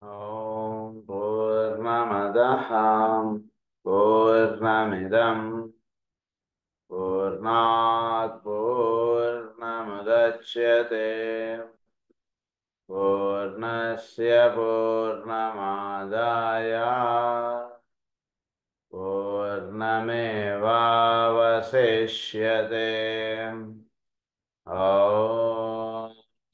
ॐ पूर्णमदः पूर्णमिदं पूर्णात् पूर्णमुदच्यते पूर्णस्य पूर्णमादाय पूर्णमेवावशिष्यते। ॐ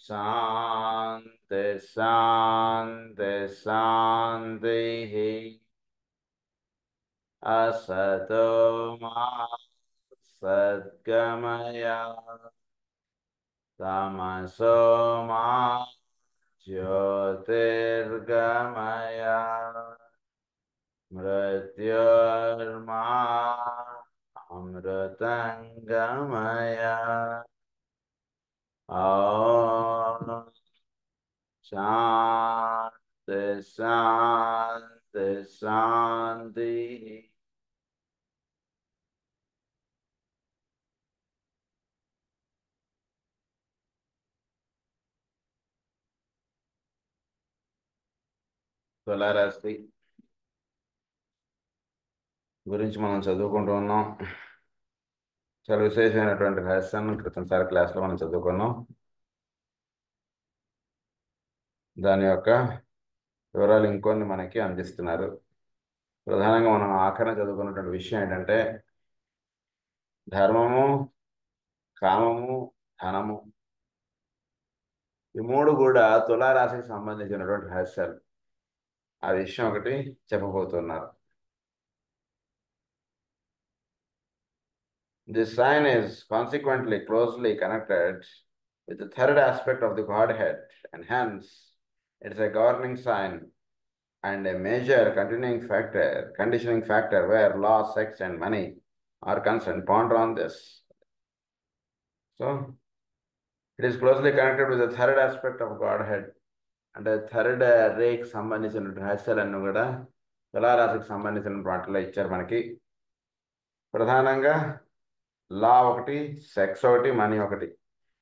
शान्ति शान्ति शान्तिः। असतो मा सद्गमय तमसो मा ज्योतिर्गमय मृत्योर्मा अमृतङ्गमय। ॐ शान्ति शान्ति शान्तिः। తులారాశి గురించి మనం చదువుకుంటూ ఉన్నాం. చాలా విశేషమైనటువంటి రహస్యాన్ని క్రితంసారి క్లాస్లో మనం చదువుకున్నాం. దాని యొక్క వివరాలు ఇంకొన్ని మనకి అందిస్తున్నారు. ప్రధానంగా మనం ఆఖరణ చదువుకున్నటువంటి విషయం ఏంటంటే ధర్మము, కామము, ధనము ఈ మూడు కూడా తులారాశికి సంబంధించినటువంటి రహస్యాలు. ఆ విషయం ఒకటి చెప్పబోతున్నారు. This sign is consequently closely connected with the third aspect of the Godhead, and hence it is a governing sign and a major conditioning factor where law, sex, and money are concerned. Ponder on this. So, it is closely connected with the third aspect of Godhead. అంటే third రేకి సంబంధించిన రహస్యాలన్నీ కూడా తులారాశికి సంబంధించిన వాటిలో ఇచ్చారు మనకి. ప్రధానంగా లా ఒకటి, సెక్స్ ఒకటి, మనీ ఒకటి,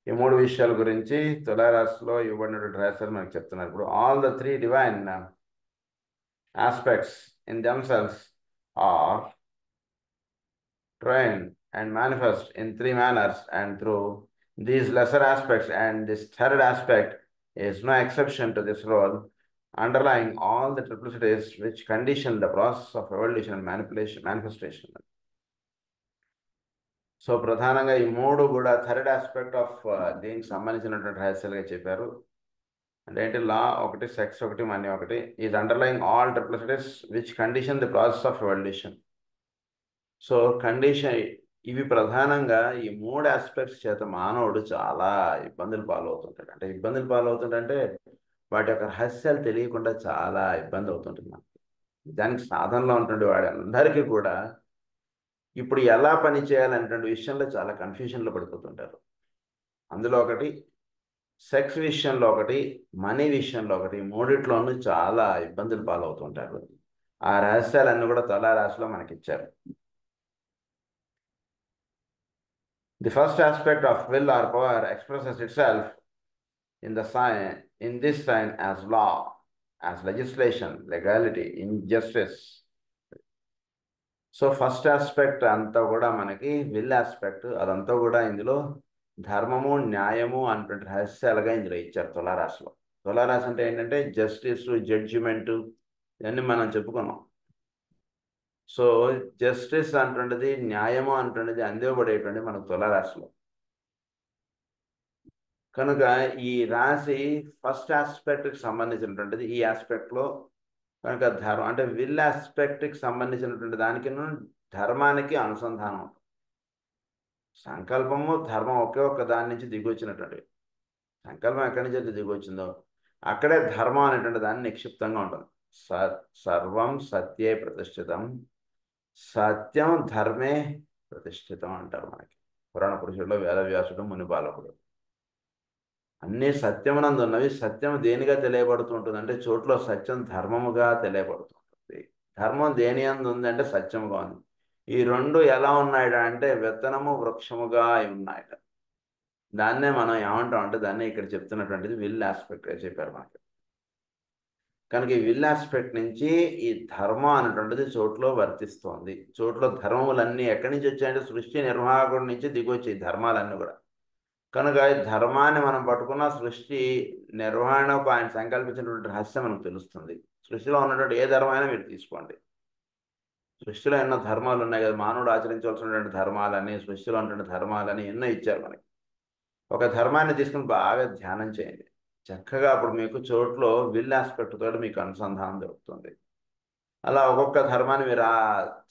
ఈ మూడు విషయాల గురించి తులారాశిలో ఇవ్వబడినటువంటి రహస్యాలు మనకు చెప్తున్నారు. ఇప్పుడు all the three divine aspects in themselves are trained and manifest in three manners, and through these lesser aspects, and this third aspect is no exception to this role, underlying all the triplicities which condition the process of evolution and manifestation. So ప్రధానంగా ఈ మూడు కూడా third aspect of దీనికి సంబంధించినటువంటి రహస్యాలుగా చెప్పారు. అంటే ఏంటి? లా ఒకటి, సెక్స్ ఒకటి, మనీ ఒకటి. Is underlying all triplicities which condition the process of evolution. So condition ఇవి ప్రధానంగా ఈ మూడు ఆస్పెక్ట్స్ చేత మానవుడు చాలా ఇబ్బందులు పాలవుతుంటాడు. అంటే ఇబ్బందులు పాలవుతుంటే వాటి యొక్క రహస్యాలు తెలియకుండా చాలా ఇబ్బంది అవుతుంటుంది మనకి. దానికి సాధనలో ఉంటుంది వాడి అందరికీ కూడా ఇప్పుడు ఎలా పని చేయాలనేటువంటి విషయంలో చాలా కన్ఫ్యూజన్లో పడిపోతుంటారు. అందులో ఒకటి సెక్స్ విషయంలో ఒకటి, మనీ విషయంలో ఒకటి, మూడిట్లోనూ చాలా ఇబ్బందులు పాలవుతుంటారు. ఆ రహస్యాలన్నీ కూడా తులారాశిలో మనకిచ్చారు. The first aspect of will or power expresses itself in this sign as law, as legislation, legality, injustice. So first aspect అంతా కూడా మనకి విల్ ఆస్పెక్ట్, అదంతా కూడా ఇందులో ధర్మము, న్యాయము అనేటువంటి రహస్యాలుగా ఇందులో ఇచ్చారు తులారాశిలో. తులారాశి అంటే ఏంటంటే జస్టిస్, జడ్జిమెంటు, ఇవన్నీ మనం చెప్పుకున్నాం. సో జస్టిస్ అంటుండేది, న్యాయము అంటుండేది అందివ్వబడేటువంటి మనకు తులారాశిలో. కనుక ఈ రాశి ఫస్ట్ ఆస్పెక్ట్కి సంబంధించినటువంటిది. ఈ ఆస్పెక్ట్లో కనుక ధర్మం అంటే విల్ ఆస్పెక్ట్కి సంబంధించినటువంటి దానికి ధర్మానికి అనుసంధానం. సంకల్పము, ధర్మం ఒకే ఒక్క దాని నుంచి దిగొచ్చినటువంటివి. సంకల్పం ఎక్కడి నుంచి అయితే దిగొచ్చిందో అక్కడే ధర్మం అనేటువంటి దాన్ని నిక్షిప్తంగా ఉంటుంది. సర్వం సత్యే ప్రతిష్ఠితం, సత్యం ధర్మే ప్రతిష్ఠితం అంటారు మనకి పురాణ పురుషుల్లో వేదవ్యాసుడు, మునిబాలకుడు. అన్నీ సత్యమునందు ఉన్నవి. సత్యం దేనిగా తెలియబడుతుంటుంది అంటే చోట్ల సత్యం ధర్మముగా తెలియబడుతుంటుంది. ధర్మం దేని అందు ఉందంటే సత్యముగా ఉంది. ఈ రెండు ఎలా ఉన్నాయట అంటే విత్తనము, వృక్షముగా ఉన్నాయట. దాన్నే మనం ఏమంటాం అంటే దాన్ని ఇక్కడ చెప్తున్నటువంటిది విల్ ఆస్పెక్ట్ చెప్పారు మనకి. కనుక ఈ విల్ ఆస్పెక్ట్ నుంచి ఈ ధర్మం అనేటువంటిది చోట్లో వర్తిస్తోంది. చోట్లో ధర్మములన్నీ ఎక్కడి నుంచి వచ్చాయంటే సృష్టి నిర్వాహకుడి నుంచి దిగొచ్చాయి ధర్మాలన్నీ కూడా. కనుక ఈ ధర్మాన్ని మనం పట్టుకున్న సృష్టి నిర్వహణకు ఆయన సంకల్పించినటువంటి రహస్యం మనకు తెలుస్తుంది. సృష్టిలో ఉన్నటువంటి ఏ ధర్మైనా మీరు తీసుకోండి. సృష్టిలో ఎన్నో ధర్మాలు ఉన్నాయి కదా, మానవుడు ఆచరించవలసినటువంటి ధర్మాలని, సృష్టిలో ఉన్నటువంటి ధర్మాలని ఎన్నో ఇచ్చారు మనకి. ఒక ధర్మాన్ని తీసుకుని బాగా ధ్యానం చేయండి. చక్కగా అప్పుడు మీకు చోట్లో విల్ ఆస్పెక్ట్ తోటి మీకు అనుసంధానం దొరుకుతుంది. అలా ఒక్కొక్క ధర్మాన్ని మీరు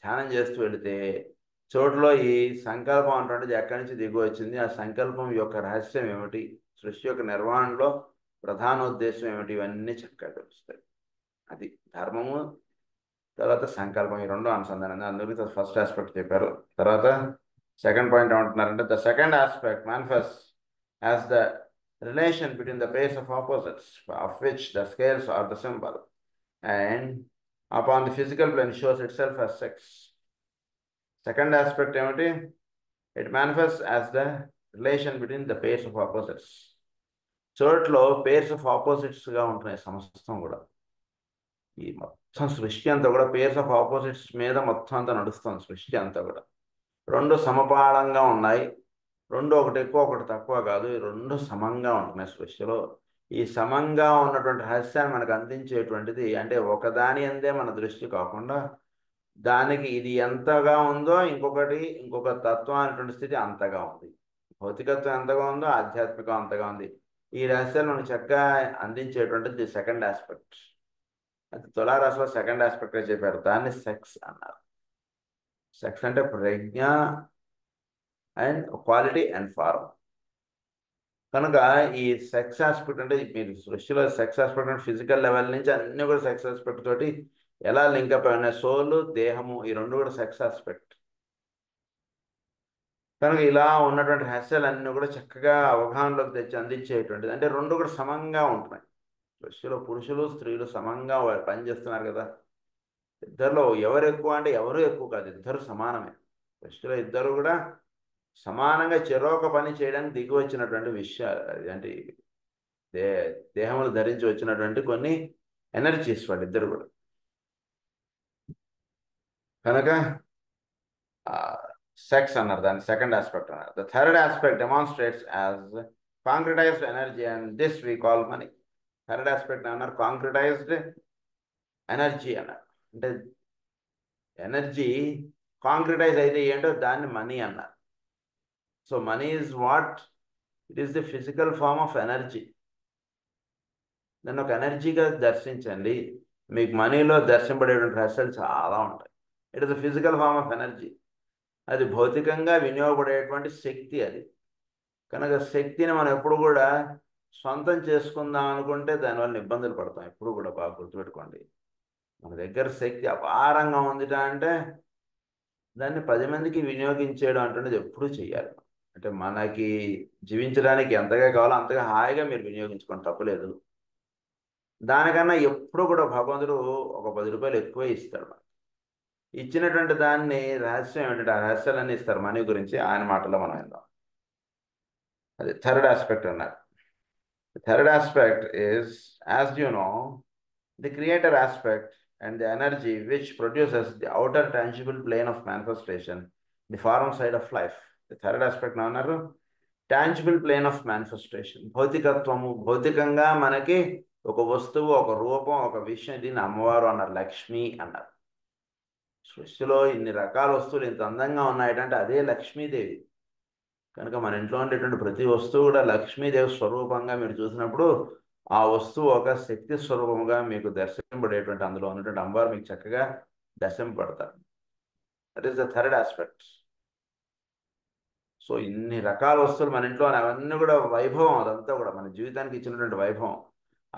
ధ్యానం చేస్తూ వెళితే చోట్లో ఈ సంకల్పం అటువంటిది ఎక్కడి నుంచి దిగి వచ్చింది, ఆ సంకల్పం యొక్క రహస్యం ఏమిటి, సృష్టి యొక్క నిర్వహణలో ప్రధాన ఉద్దేశం ఏమిటి, ఇవన్నీ చక్కగా తెలుస్తాయి. అది ధర్మము తర్వాత సంకల్పం, ఈ రెండు అనుసంధానం. అందుకే ఫస్ట్ ఆస్పెక్ట్ చెప్పారు. తర్వాత సెకండ్ పాయింట్ ఏమంటున్నారంటే the second aspect manifest as the relation between the pairs of opposites of which the scales are the symbol and upon the physical plane shows itself as sex. Second aspect ఏమిటి? It manifests as the relation between the pairs of opposites. చోట్లో pairs of ఆపోజిట్స్గా ఉంటున్నాయి సమస్తం కూడా. ఈ మొత్తం సృష్టి అంతా కూడా పేర్స్ ఆఫ్ ఆపోజిట్స్ మీద మొత్తం అంతా నడుస్తుంది. సృష్టి అంతా కూడా రెండు సమపాళంగా ఉన్నాయి. రెండు ఒకటి ఎక్కువ ఒకటి తక్కువ కాదు, ఈ రెండు సమంగా ఉంటున్నాయి సృష్టిలో. ఈ సమంగా ఉన్నటువంటి రహస్యాన్ని మనకు అందించేటువంటిది అంటే ఒకదాని అందే మన దృష్టి కాకుండా దానికి ఇది ఎంతగా ఉందో ఇంకొక తత్వం అనేటువంటి స్థితి అంతగా ఉంది. భౌతికత్వం ఎంతగా ఉందో ఆధ్యాత్మికం అంతగా ఉంది. ఈ రహస్యాలు మనకు చక్కగా అందించేటువంటిది సెకండ్ ఆస్పెక్ట్. అది తులారాశిలో సెకండ్ ఆస్పెక్ట్గా చెప్పారు. దాన్ని సెక్స్ అన్నారు. సెక్స్ అంటే ప్రజ్ఞ అండ్ క్వాలిటీ అండ్ ఫార్మ్. కనుక ఈ సెక్స్ ఆస్పెక్ట్ అంటే మీరు సృష్టిలో సెక్స్ ఆస్పెక్ట్ అంటే ఫిజికల్ లెవెల్ నుంచి అన్నీ కూడా సెక్స్ ఆస్పెక్ట్ తోటి ఎలా లింకప్ అయినా సోల్ దేహము ఈ రెండు కూడా సెక్స్ ఆస్పెక్ట్. కనుక ఇలా ఉన్నటువంటి రహస్యాలన్నీ కూడా చక్కగా అవగాహనలోకి తెచ్చి అందించేటువంటిది. అంటే రెండు కూడా సమంగా ఉంటున్నాయి. సృష్టిలో పురుషులు స్త్రీలు సమంగా పనిచేస్తున్నారు కదా. ఇద్దరిలో ఎవరు ఎక్కువ అంటే ఎవరు ఎక్కువ కాదు, ఇద్దరు సమానమే. సృష్టిలో ఇద్దరు కూడా సమానంగా చెరొక పని చేయడానికి దిగి వచ్చినటువంటి విషయాలు. అంటే దేహములు ధరించి వచ్చినటువంటి కొన్ని ఎనర్జీస్ వాళ్ళిద్దరు కూడా. కనుక సెక్స్ అన్నారు, దాని సెకండ్ ఆస్పెక్ట్ అన్నారు. The third aspect demonstrates as కాంక్రిటైజ్డ్ energy and this we call money. Third aspect అన్నారు కాంక్రిటైజ్డ్ ఎనర్జీ అన్నారు. అంటే ఎనర్జీ కాంక్రిటైజ్ అయితే ఏంటో దాన్ని మనీ అన్నారు. So money is what? It is the physical form of energy. దాన్ని ఒక ఎనర్జీగా దర్శించండి. మీకు మనీలో దర్శింపడేటువంటి రహస్యాలు చాలా ఉంటాయి. It is the physical form of energy. అది భౌతికంగా వినియోగపడేటువంటి శక్తి అది. కనుక శక్తిని మనం ఎప్పుడు కూడా సొంతం చేసుకుందాం అనుకుంటే దానివల్ల ఇబ్బందులు పడతాం. ఎప్పుడు కూడా బాగా గుర్తుపెట్టుకోండి. మన దగ్గర శక్తి అపారంగా ఉందిట అంటే దాన్ని 10 మందికి వినియోగించేయడం అంటున్నది ఎప్పుడూ చేయాలి. అంటే మనకి జీవించడానికి ఎంతగా కావాలో అంతగా హాయిగా మీరు వినియోగించుకోండి, తప్పలేదు. దానికన్నా ఎప్పుడు కూడా భగవంతుడు ఒక 10 రూపాయలు ఎక్కువే ఇస్తాడు మనకి. ఇచ్చినటువంటి దాన్ని రహస్యం ఏమిటంటే ఆ రహస్యాలన్నీ ఇస్తారు. మనీ గురించి ఆయన మాటల్లో మనం విందాం. అది థర్డ్ ఆస్పెక్ట్ అన్నారు. Third aspect is, as you know, the creator aspect and the energy which produces the outer tangible plane of manifestation, the forum side of life. The third aspect అన్నారు tangible plane of manifestation. భౌతికత్వము, భౌతికంగా మనకి ఒక వస్తువు, ఒక రూపం, ఒక విషయం. దీన్ని అమ్మవారు అన్నారు, లక్ష్మి అన్నారు. సృష్టిలో ఇన్ని రకాల వస్తువులు ఇంత అందంగా ఉన్నాయంటే అదే లక్ష్మీదేవి. కనుక మన ఇంట్లో ఉండేటువంటి ప్రతి వస్తువు కూడా లక్ష్మీదేవి స్వరూపంగా మీరు చూసినప్పుడు ఆ వస్తువు ఒక శక్తి స్వరూపముగా మీకు దర్శింపబడేటువంటి అందులో ఉన్నటువంటి అమ్మవారు మీకు చక్కగా దర్శింపబడతారు. That is the third aspect. So ఇన్ని రకాల వస్తువులు మన ఇంట్లో అవన్నీ కూడా వైభవం. అదంతా కూడా మన జీవితానికి ఇచ్చినటువంటి వైభవం.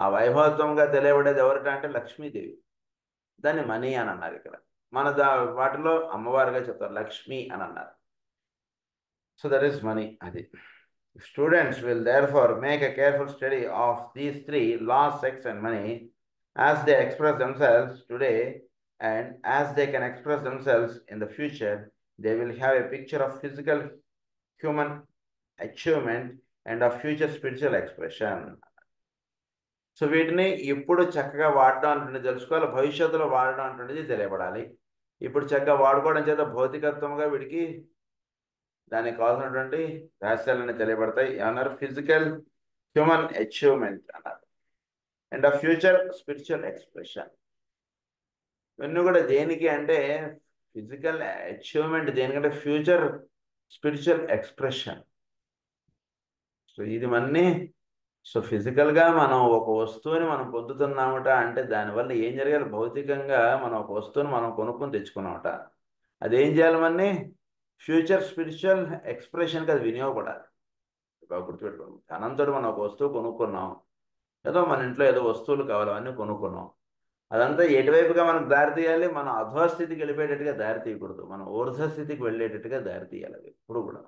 ఆ వైభవత్వంగా తెలియబడేది ఎవరికంటే లక్ష్మీదేవి. దాన్ని మనీ అని అన్నారు. ఇక్కడ మన వాటిలో అమ్మవారుగా చెప్తారు, లక్ష్మి అని అన్నారు. So that is money. అది students will therefore make a careful study of these three laws, sex and money, as they express themselves today and as they can express themselves in the future. They will have a picture of physical human achievement and of future spiritual expression. So వీటిని ఇప్పుడు చక్కగా వాడడం అంటున్నది తెలుసుకోవాలి, భవిష్యత్తులో వాడడం అంటున్నది తెలియబడాలి. ఇప్పుడు చక్కగా వాడుకోవడం చేత భౌతికత్వంగా వీడికి దానికి కావాల్సినటువంటి రహస్యాలన్నీ తెలియబడతాయి. ఏమన్నారు? ఫిజికల్ హ్యూమన్ అచీవ్మెంట్ అన్నారు, అండ్ ఆ ఫ్యూచర్ స్పిరిచువల్ ఎక్స్ప్రెషన్. ఇవన్నీ కూడా దేనికి అంటే ఫిజికల్ అచీవ్మెంట్ దేనికంటే ఫ్యూచర్ స్పిరిచువల్ ఎక్స్ప్రెషన్. సో ఇది మన్ని సో ఫిజికల్గా మనం ఒక వస్తువుని మనం పొందుతున్నామట అంటే దానివల్ల ఏం జరగాలి? భౌతికంగా మనం ఒక వస్తువుని మనం కొనుక్కొని తెచ్చుకున్నామట, అదేం చేయాలి? మన్ని ఫ్యూచర్ స్పిరిచువల్ ఎక్స్ప్రెషన్కి అది వినియోగపడాలి. బాగా గుర్తుపెట్టుకోండి. ధనంతో మనం ఒక వస్తువు కొనుక్కున్నాం, ఏదో మన ఇంట్లో ఏదో వస్తువులు కావాలి అన్నీ కొనుక్కున్నాం, అదంతా ఎటువైపుగా మనకు దారి తీయాలి? మనం అధోస్థితికి వెళ్ళిపోయేటట్టుగా దారి తీయకూడదు, మనం ఊర్ధ్వస్థితికి వెళ్ళేటట్టుగా దారి తీయాలి అది ఎప్పుడు కూడా.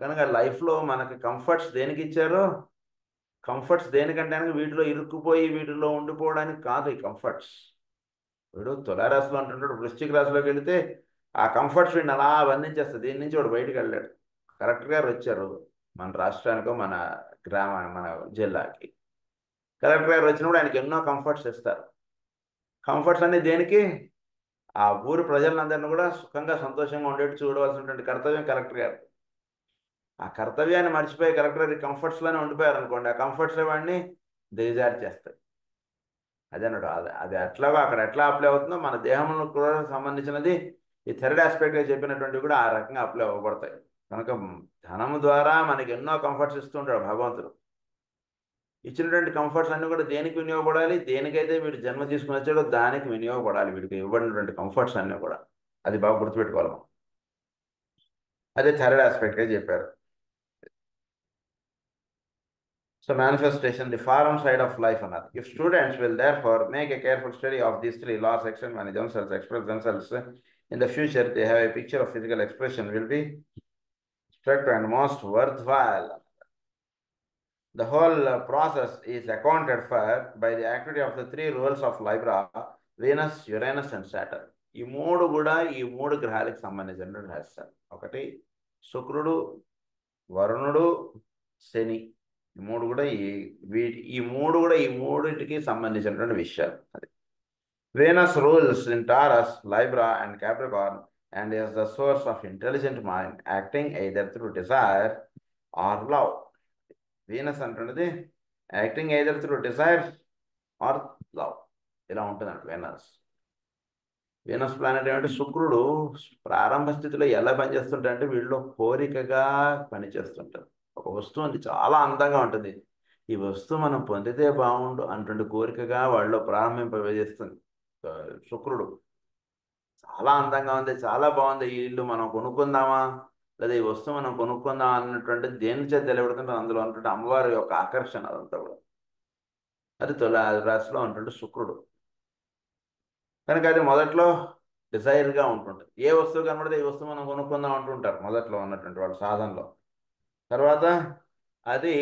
కనుక లైఫ్లో మనకి కంఫర్ట్స్ దేనికి ఇచ్చారో, కంఫర్ట్స్ దేనికంటే వీటిలో ఇరుక్కుపోయి వీటిలో ఉండిపోవడానికి కాదు ఈ కంఫర్ట్స్. వీడు తులారాశిలో అంటుంటాడు, వృశ్చిక రాశిలోకి వెళితే ఆ కంఫర్ట్స్ వీడిని అలా బంధించేస్తుంది, దీని నుంచి వాడు బయటకు వెళ్ళాడు. కలెక్టర్ గారు వచ్చారు మన రాష్ట్రానికో మన మన జిల్లాకి. కలెక్టర్ గారు వచ్చినప్పుడు ఆయనకి ఎన్నో కంఫర్ట్స్ ఇస్తారు. కంఫర్ట్స్ అన్ని దేనికి? ఆ ఊరి ప్రజలందరినీ కూడా సుఖంగా సంతోషంగా ఉండేట్టు చూడవలసినటువంటి కర్తవ్యం కలెక్టర్ గారు. ఆ కర్తవ్యాన్ని మర్చిపోయి కలెక్టర్ గారి కంఫర్ట్స్లోనే ఉండిపోయారు అనుకోండి, ఆ కంఫర్ట్స్ వాడిని దిగజారి చేస్తాయి. అదే అన్నాడు, అది ఎట్లాగో అక్కడ ఎట్లా అప్లై అవుతుందో మన దేహంలో కూడా సంబంధించినది ఈ థర్డ్ ఆస్పెక్ట్గా చెప్పినటువంటివి కూడా ఆ రకంగా అప్లై అవ్వబడతాయి. కనుక ధనము ద్వారా మనకి ఎన్నో కంఫర్ట్స్ ఇస్తుంటాడు భగవంతుడు. ఇచ్చినటువంటి కంఫర్ట్స్ అన్నీ కూడా దేనికి వినియోగపడాలి? దేనికైతే వీడు జన్మ తీసుకుని వచ్చాడో దానికి వినియోగపడాలి, వీడికి ఇవ్వబడినటువంటి కంఫర్ట్స్ అన్నీ కూడా. అది బాగా గుర్తుపెట్టుకోవాలి మనం. అదే థర్డ్ ఆస్పెక్ట్గా చెప్పారు. So manifestation, the forum side of life అన్నారు. If students will therefore make a careful study of these three laws, action when themselves express themselves in the future, they have a picture of physical expression will be strict and most worthwhile. The whole process is accounted for by the activity of the three rules of Libra, Venus, Uranus and Saturn. ఈ మూడు కూడా ఈ మూడు గ్రహాలకు సంబంధించినటువంటి రహస్యాలు. ఒకటి శుక్రుడు, వరుణుడు, శని. ఈ మూడు కూడా ఈ మూడింటికి సంబంధించినటువంటి విషయాలు. అది Venus rules in Taurus, Libra and Capricorn and is the source of intelligent mind acting either through desire or love. Venus అంటున్నది acting either through desire or love. ఇలా ఉంటుందంట వీనస్ ప్లానెట్ ఏమంటే శుక్రుడు ప్రారంభ స్థితిలో ఎలా పనిచేస్తుంటారంటే వీళ్ళు కోరికగా పనిచేస్తుంటారు. ఒక వస్తువు అది చాలా అందంగా ఉంటుంది, ఈ వస్తువు మనం పొందితే బాగుండు అంటుండే కోరికగా వాళ్ళు ప్రారంభింపజేస్తుంది. శుక్రుడు చాలా అందంగా ఉంది, చాలా బాగుంది, ఈ ఇల్లు మనం కొనుక్కుందామా లేదా ఈ వస్తువు మనం కొనుక్కుందామా అన్నటువంటి దేని చేత తెలియబడుతుంటే అందులో ఉన్నటువంటి అమ్మవారి యొక్క ఆకర్షణ అదంతా కూడా. అది రాశిలో ఉన్నటువంటి శుక్రుడు. కనుక అది మొదట్లో డిజైర్గా ఉంటుంటుంది. ఏ వస్తువు కనబడితే ఈ వస్తువు మనం కొనుక్కుందాం అంటుంటారు మొదట్లో ఉన్నటువంటి వాళ్ళ సాధనలో. తర్వాత అది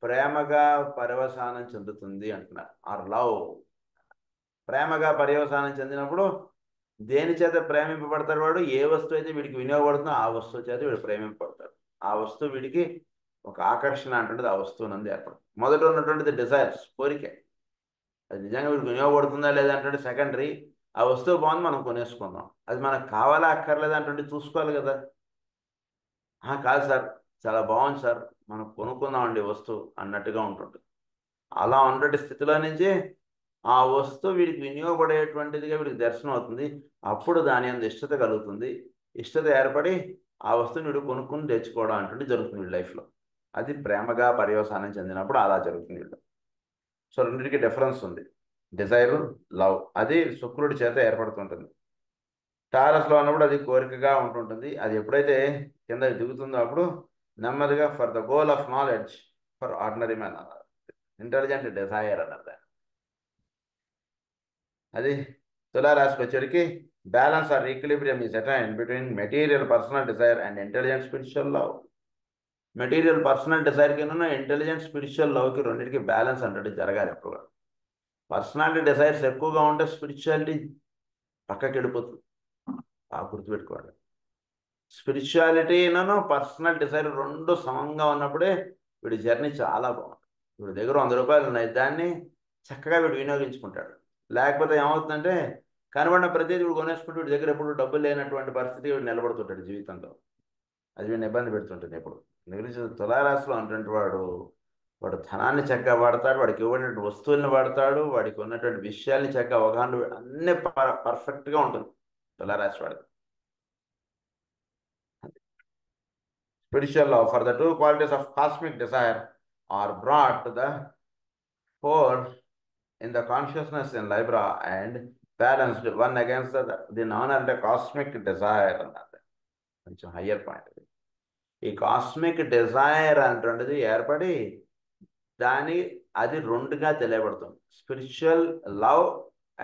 ప్రేమగా పర్యవసానం చెందుతుంది అంటున్నారు. Or love. ప్రేమగా పర్యవసానం చెందినప్పుడు దేని చేత ప్రేమింపబడతాడు వాడు? ఏ వస్తువు అయితే వీడికి వినియోగపడుతుందో ఆ వస్తువు చేత వీడు ప్రేమింపబడతాడు. ఆ వస్తువు వీడికి ఒక ఆకర్షణ అంటుంటుంది, ఆ వస్తువు నందు ఏర్పడుతుంది. మొదట ఉన్నటువంటిది డిజైర్స్, కోరిక. అది నిజంగా వీడికి వినియోగపడుతుందా లేదా అంటే సెకండరీ. ఆ వస్తువు బాగుంది మనం కొనేసుకుందాం, అది మనకు కావాలా అక్కర్లేదా అంటే చూసుకోవాలి కదా. కాదు సార్ చాలా బాగుంది సార్ మనం కొనుక్కుందామండి వస్తువు అన్నట్టుగా ఉంటుంటుంది. అలా ఉన్నటువంటి స్థితిలో నుంచి ఆ వస్తువు వీడికి వినియోగపడేటువంటిదిగా వీడికి దర్శనం అవుతుంది. అప్పుడు దాని అందు ఇష్టత కలుగుతుంది. ఇష్టత ఏర్పడి ఆ వస్తువుని వీడు కొనుక్కుని తెచ్చుకోవడం అంటే జరుగుతుంది వీడి లైఫ్లో. అది ప్రేమగా పర్యవసానం చెందినప్పుడు అలా జరుగుతుంది వీళ్ళు. సో రెండింటికి డిఫరెన్స్ ఉంది. డిజైర్, లవ్ అది శుక్రుడి చేత ఏర్పడుతుంటుంది. టారస్లో ఉన్నప్పుడు అది కోరికగా ఉంటుంటుంది. అది ఎప్పుడైతే కింద దిగుతుందో అప్పుడు నెమ్మదిగా for the goal of knowledge for ordinary man అన్నారు. ఇంటెలిజెంట్ డిజైర్ అన్నారు. అది తులారాశికి వచ్చేటికి balance or equilibrium is attained between material personal desire and intelligent spiritual love. Material personal డిజైర్కి ఇంటెలిజెంట్ స్పిరిచువల్ లవ్కి రెండింటికి బ్యాలెన్స్ అంటే జరగాలి ఎప్పుడు. పర్సనాలిటీ డిజైర్స్ ఎక్కువగా ఉంటే స్పిరిచువాలిటీ పక్కకి వెళ్ళిపోతుంది. గుర్తుపెట్టుకోండి. స్పిరిచువాలిటీను పర్సనల్ డిజైర్ రెండు సమంగా ఉన్నప్పుడే వీడి జర్నీ చాలా బాగుంటుంది. వీడి దగ్గర 100 రూపాయలు ఉన్నాయి, దాన్ని చక్కగా వీడు వినియోగించుకుంటాడు. లేకపోతే ఏమవుతుందంటే కనబడిన ప్రతిదీ వీడు కొనేసుకుంటూ వీడి దగ్గర ఎప్పుడు డబ్బులు లేనటువంటి పరిస్థితి వీడు నిలబడుతుంటాడు జీవితంలో. అది వీడిని ఇబ్బంది పెడుతుంటుంది ఎప్పుడు. నెగ్లిజెన్స్ తులారాశిలో ఉన్నటువంటి వాడు ధనాన్ని చక్కగా వాడతాడు, వాడికి ఇవ్వనటువంటి వస్తువుల్ని వాడతాడు, వాడికి ఉన్నటువంటి విషయాల్ని చక్కగా అవగాహన అన్నీ పర్ఫెక్ట్గా ఉంటుంది తులారాశి వాడికి. Spiritual love for the two qualities of cosmic desire are brought to the fore in the consciousness in Libra and balanced one against the non and the cosmic desire అన్నది కొంచెం హయ్యర్ పాయింట్. ఈ cosmic desire అంటున్నది ఏర్పడి అది రెండుగా తెలియబడుతుంది. Spiritual love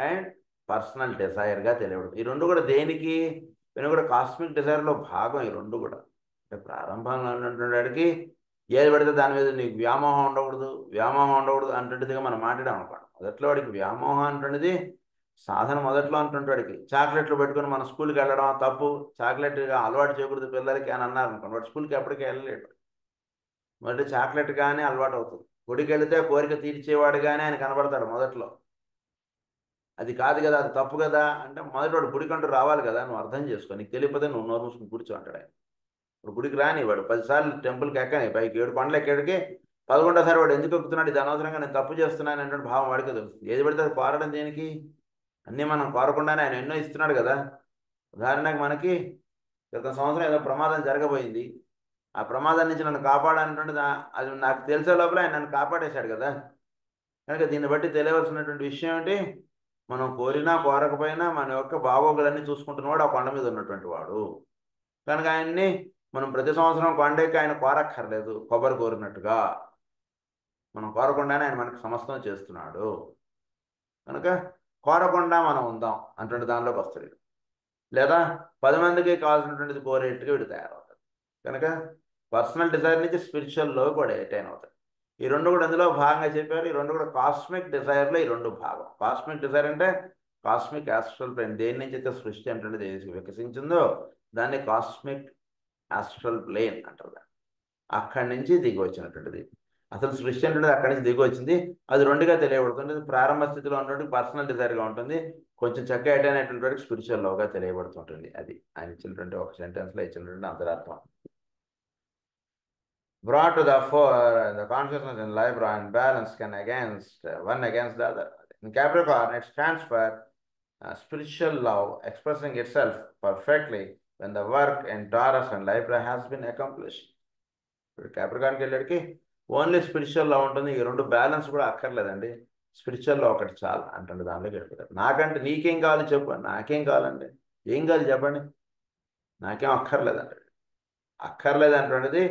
and personal డిజైర్గా తెలియబడుతుంది. ఈ రెండు కూడా దేనికి? నేను కూడా కాస్మిక్ డిజైర్లో భాగం ఈ రెండు కూడా. అంటే ప్రారంభంలో ఉన్నటువంటి వాడికి ఏది పడితే దాని మీద నీకు వ్యామోహం ఉండకూడదు అంటుంటిదిగా మనం మాట్లాడాం అనుకోండి. మొదట్లో వాడికి వ్యామోహం అంటున్నది సాధన మొదట్లో అంటుంటే వాడికి చాక్లెట్లు పెట్టుకుని మన స్కూల్కి వెళ్ళడం తప్పు, చాక్లెట్గా అలవాటు చేయకూడదు పిల్లలకి అని అన్నారు అనుకోండి, వాడు స్కూల్కి ఎప్పటికీ వెళ్ళలేడు. మొదటి చాక్లెట్ కానీ అలవాటు అవుతుంది. గుడికి వెళితే కోరిక తీర్చేవాడు కానీ ఆయన కనబడతాడు మొదట్లో. అది కాదు కదా, అది తప్పు కదా అంటే మొదటి వాడు గుడికంటూ రావాలి కదా, నువ్వు అర్థం చేసుకో, నీకు తెలియకపోతే నువ్వు నోరు మూసుకుని కూర్చో అంటాడు ఆయన. ఇప్పుడు గుడికి రాని వాడు 10 సార్లు టెంపుల్కి ఎక్కని, పైకి 7 కొండలు ఎక్కడికి 11వ వాడు ఎందుకు ఎక్కుతున్నాడు, ఇది అనవసరంగా నేను తప్పు చేస్తున్నాను అనేటువంటి భావం వాడికి తెలుస్తుంది. ఏది పడితే అది కోరడం దేనికి? అన్నీ మనం కోరకుండానే ఆయన ఎన్నో ఇస్తున్నాడు కదా. ఉదాహరణకు మనకి గత సంవత్సరం ఏదో ప్రమాదం జరగబోయింది, ఆ ప్రమాదం నుంచి నన్ను కాపాడాలన్నటువంటిది అది నాకు తెలిసే లోపల ఆయన నన్ను కాపాడేశాడు కదా. కనుక దీన్ని బట్టి తెలియవలసినటువంటి విషయం ఏంటి? మనం కోరినా కోరకపోయినా మన యొక్క బాగోగులన్నీ చూసుకుంటున్నవాడు ఆ కొండ మీద ఉన్నటువంటి వాడు. కనుక ఆయన్ని మనం ప్రతి సంవత్సరం కొండకి ఆయన కోరక్కర్లేదు. కొబ్బరి కోరినట్టుగా మనం కోరకుండానే ఆయన మనకు సమస్తం చేస్తున్నాడు. కనుక కోరకుండా మనం ఉందాం అటువంటి దానిలోకి వస్తాడు. లేదా 10 మందికి కావాల్సినటువంటిది కోరేట్టుగా వీడు తయారవుతాడు. కనుక పర్సనల్ డిజైర్ నుంచి స్పిరిచువల్లో కూడా ఎటైన్ అవుతాడు. ఈ రెండు కూడా అందులో భాగంగా చెప్పారు. ఈ రెండు కూడా కాస్మిక్ డిజైర్లో ఈ రెండు భాగం. కాస్మిక్ డిజైర్ అంటే కాస్మిక్ ఆస్ట్రల్ ప్లేన్, దేని నుంచి అయితే సృష్టి అంటే వికసించిందో దాన్ని కాస్మిక్ ఆస్ట్రల్ ప్లేన్ అంటారు. అక్కడి నుంచి దిగి వచ్చినటువంటిది అసలు సృష్టి అంటే అక్కడి నుంచి దిగి వచ్చింది. అది రెండుగా తెలియబడుతుంది. ప్రారంభ స్థితిలో ఉన్నటువంటి పర్సనల్ డిజైర్గా ఉంటుంది, కొంచెం చక్కగా ఎటైనటువంటి స్పిరిచువల్ లోగా తెలియబడుతుంటుంది. అది ఆయన ఇచ్చినటువంటి ఒక సెంటెన్స్లో ఇచ్చినటువంటి అంతరార్థం. Brought to the fore, the consciousness in Libra and balance can one against the other. In Capricorn, it stands for spiritual love expressing itself perfectly when the work in Taurus and Libra has been accomplished. Capricorn కి వెళ్ళేటికి only spiritual love ఉంటుంది. ఈ రెండు balance కూడా అక్కర్లేదండి, spiritual love ఒకటి చాలు అంటే దాంట్లో గడిపోతారు. నాకంటే నీకేం కావాలి చెప్పు, నాకేం కావాలండి, ఏం కావాలి చెప్పండి, నాకేం అక్కర్లేదండి. అక్కర్లేదంటున్నది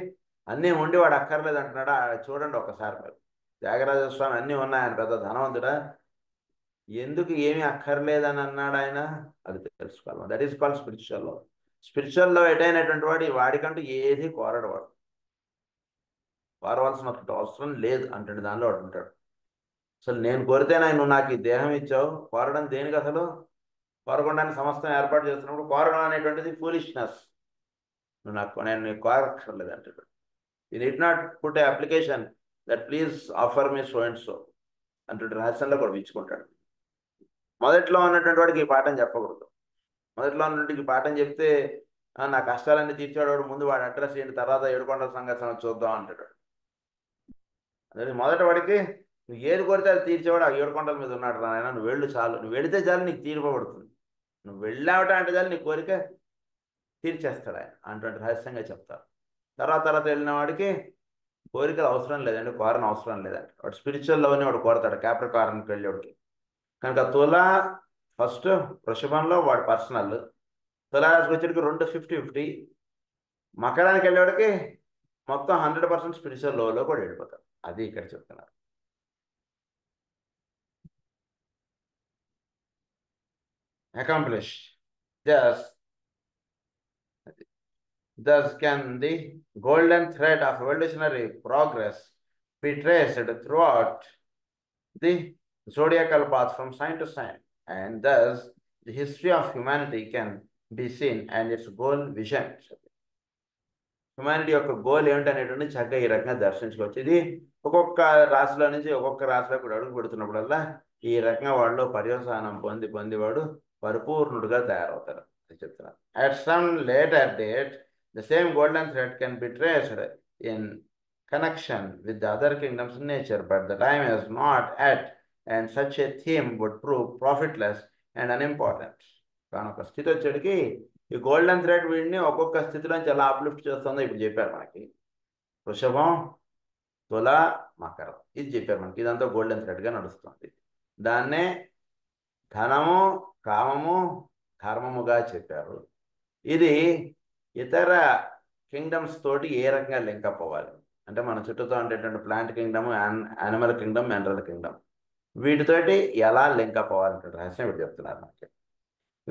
అన్నీ ఉండి వాడు అక్కర్లేదు అంటున్నాడా? చూడండి ఒకసారి మీరు. త్యాగరాజస్వామి అన్నీ ఉన్నాయి, ఆయన పెద్ద ధనవంతుడా, ఎందుకు ఏమీ అక్కర్లేదని అన్నాడు ఆయన? అది తెలుసుకోవాలి. That is called spiritual love. Spiritual love ఎటైనటువంటి వాడు వాడికంటూ ఏది కోరడు, వాడు కోరవలసిన అవసరం లేదు అంటే దానిలో వాడు ఉంటాడు. అసలు నేను కోరితేనే నువ్వు నాకు ఈ దేహం ఇచ్చావు, కోరడం దేనికి? అసలు కోరకుండానే సమస్తం ఏర్పాటు చేస్తున్నప్పుడు కోరడం అనేటువంటిది ఫూలిష్నెస్. నేను నీకు కోరక్కర్లేదు అంటాడు. You need not put an application that please offer me so and so అంటే రహస్యంలో కూడా ఇచ్చుకుంటాడు. మొదట్లో ఉన్నటువంటి వాడికి ఈ పాఠం చెప్పకూడదు. మొదట్లో ఉన్నటువంటి పాఠం చెప్తే నా కష్టాలన్నీ తీర్చేవాడు ముందు వాడి అడ్రస్ ఏంటి, తర్వాత 7 కొండల సంగతి చూద్దాం అంటాడు. అదే మొదటి వాడికి నువ్వు ఏది కోరితే అది తీర్చేవాడు ఆ 7 కొండల మీద ఉన్నాడు రా నాయన, నువ్వు వెళ్ళు చాలు, నువ్వు వెళితే చాలు నీకు తీర్పబడుతుంది, నువ్వు వెళ్ళావట అంటే చాలు నీ కోరిక తీర్చేస్తాడు ఆయన అటువంటి రహస్యంగా చెప్తారు. తర్వాత వెళ్ళిన వాడికి కోరికలు అవసరం లేదండి, కోరణ అవసరం లేదండి. వాడు స్పిరిచువల్ లవ్ని వాడు కోరతాడు క్యాప్రికార్న్కి వెళ్ళేవాడికి. కనుక తులా ఫస్ట్ వృషభంలో వాడు పర్సనల్, తులారాశికి వచ్చేటికి 2 50-50. మకరానికి వెళ్ళేవాడికి మొత్తం 100% స్పిరిచువల్ లవ్లో కూడా వెళ్ళిపోతాడు. అది ఇక్కడ చెప్తున్నారు. Accomplished. Thus can the golden thread of evolutionary progress be traced throughout the zodiacal path from sign to sign, and thus the history of humanity can be seen and its goal vision. Humanity యొక్క goal ఏమిటనేటువంటి చక్కగా ఈ రకంగా దర్శించుకోవచ్చు. ఇది ఒక్కొక్క రాశిలో నుంచి ఒక్కొక్క రాశిలో కూడా అడుగు పెడుతున్నప్పుడల్లా ఈ రకంగా వాళ్ళు పర్యవసానం పొంది పొంది వాడు పరిపూర్ణుడుగా తయారవుతారు అని చెప్తున్నారు. At some later date the same golden thread can be traced in connection with the other kingdoms in nature, but the time is not at and such a theme would prove profitless and unimportant. కానీ ఒక స్థితి వచ్చేటికి ఈ golden thread వీడిని ఒక్కొక్క స్థితిలోంచి ఎలా uplift చేస్తుందో ఇప్పుడు చెప్పారు మనకి. వృషభం, తుల, మకరం ఇది చెప్పారు మనకి. ఇదంతా గోల్డెన్ థ్రెడ్గా నడుస్తుంది. దాన్నే ధనము, కామము, ధర్మముగా చెప్పారు. ఇది ఇతర కింగ్డమ్స్ తోటి ఏ రకంగా లింకప్ అవ్వాలి అంటే మన చుట్టూతో ఉండేటువంటి plant kingdom, animal kingdom, mineral kingdom వీటితోటి ఎలా లింకప్ అవ్వాలంటే రహస్యం ఇప్పుడు చెప్తున్నారు మనకి.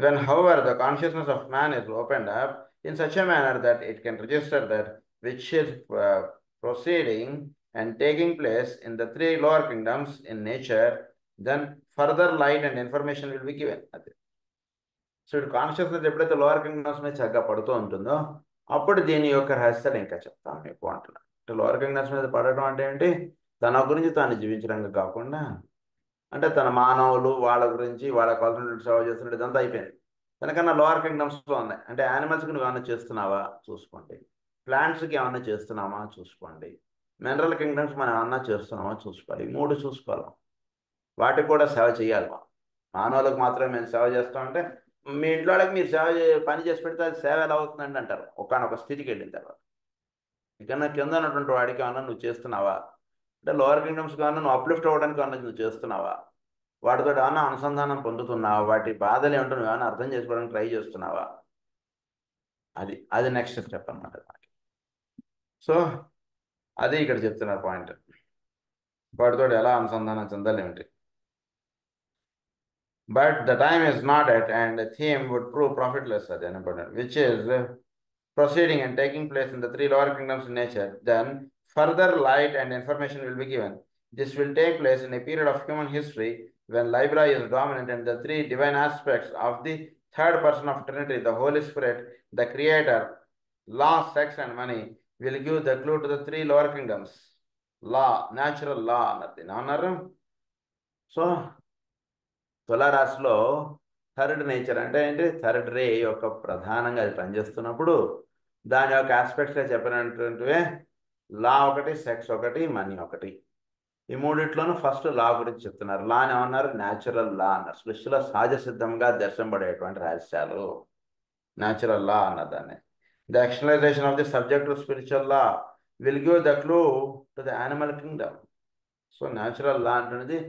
When, however, the consciousness of man is opened up in such a manner that it can register that which is proceeding and taking place in the three lower kingdoms in nature, then further light and information will be given. So ఇటు consciousness ఎప్పుడైతే lower kingdoms మీద చక్కగా పడుతూ ఉంటుందో అప్పుడు దీని యొక్క రహస్యాలు ఇంకా చెప్తాను మీకు అంటున్నాను. అంటే లోవర్ కింగ్డమ్స్ మీద పడటం అంటే ఏంటి? తన గురించి తాను జీవించడం కాకుండా అంటే తన మానవులు వాళ్ళ గురించి వాళ్ళ కావాల్సినటువంటి సేవ చేస్తున్నట్టు ఇదంతా అయిపోయింది. తనకన్నా లోవర్ కింగ్డమ్స్లో ఉన్నాయి. అంటే యానిమల్స్కి నువ్వు ఏమన్నా చేస్తున్నావా చూసుకోండి, ప్లాంట్స్కి ఏమన్నా చేస్తున్నామా చూసుకోండి, మినరల్ కింగ్డమ్స్ మనం ఏమన్నా చేస్తున్నామా చూసుకోవాలి. ఈ మూడు చూసుకోవాలి. వాటికి కూడా సేవ చేయాలి. మానవులకు మాత్రమే మేము సేవ చేస్తామంటే మీ ఇంట్లో వాళ్ళకి మీరు పని చేసి పెడితే అది సేవ ఎలా అవుతుందండి అంటారు ఒకానొక స్థితికి వెళ్ళిన తర్వాత. ఇకన్నా కింద ఉన్నటువంటి వాడికి ఏమన్నా నువ్వు చేస్తున్నావా అంటే లోవర్ కింగ్డమ్స్ కావాలన్నా నువ్వు అప్లిఫ్ట్ అవ్వడానికి ఏమన్నా నువ్వు చేస్తున్నావా, వాటితో ఏమన్నా అనుసంధానం పొందుతున్నావా, వాటి బాధలు ఏమిటో నువ్వు ఏమైనా అర్థం చేసుకోవడానికి ట్రై చేస్తున్నావా, అది నెక్స్ట్ స్టెప్ అన్నమాట. సో అది ఇక్కడ చెప్తున్నారు పాయింట్. వాటితో ఎలా అనుసంధానం చెందాలి ఏమిటి. But the time is not at, and the theme would prove profitless, which is proceeding and taking place in the three lower kingdoms in nature. Then further light and information will be given. This will take place in a period of human history when Libra is dominant and the three divine aspects of the third person of Trinity, the Holy Spirit, the Creator, law, sex, and money, will give the clue to the three lower kingdoms. Law, natural law, nothing. So తులారాశిలో third nature అంటే ఏంటి? Third రే యొక్క ప్రధానంగా అది పనిచేస్తున్నప్పుడు దాని యొక్క ఆస్పెక్ట్స్గా చెప్పినటువంటివే లా ఒకటి, సెక్స్ ఒకటి, మనీ ఒకటి. ఈ మూడిట్లోనూ ఫస్ట్ లా గురించి చెప్తున్నారు. లా అని ఏమన్నారు? న్యాచురల్ లా అన్నారు. సృష్టిలో సహజ సిద్ధంగా దర్శనపడేటువంటి రహస్యాలు న్యాచురల్ లా అన్నారు దాన్ని. The externalisation of the subject to spiritual law will give the clue to the animal kingdom. So natural law అంటున్నది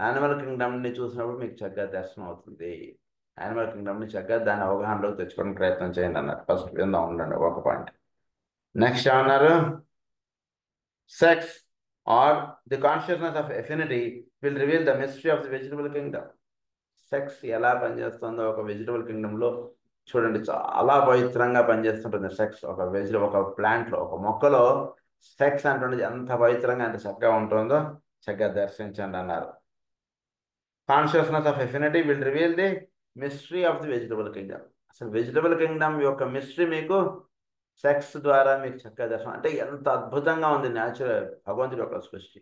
యానిమల్ కింగ్డమ్ని చూసినప్పుడు మీకు చక్కగా దర్శనం అవుతుంది. యానిమల్ కింగ్డమ్ని చక్కగా దాన్ని అవగాహనలోకి తెచ్చుకోవడానికి ప్రయత్నం చేయండి అన్నారు. ఫస్ట్ విందాం ఉండండి ఒక పాయింట్. నెక్స్ట్ ఏమన్నారు? Sex or the consciousness of affinity will reveal the mystery of the vegetable kingdom. Sex ఎలా పనిచేస్తుందో ఒక వెజిటబుల్ కింగ్డమ్లో చూడండి, చాలా పవిత్రంగా పనిచేస్తుంటుంది సెక్స్. ఒక ప్లాంట్లో, ఒక మొక్కలో సెక్స్ అంటుండేది ఎంత పవిత్రంగా, ఎంత చక్కగా ఉంటుందో చక్కగా దర్శించండి అన్నారు. Consciousness of affinity will reveal the mystery of the vegetable Kingdom. అసలు వెజిటబుల్ కింగ్డమ్ యొక్క మిస్టరీ మీకు సెక్స్ ద్వారా మీకు చక్కగా దర్శనం. అంటే ఎంత అద్భుతంగా ఉంది న్యాచురల్ భగవంతుడి యొక్క సృష్టి.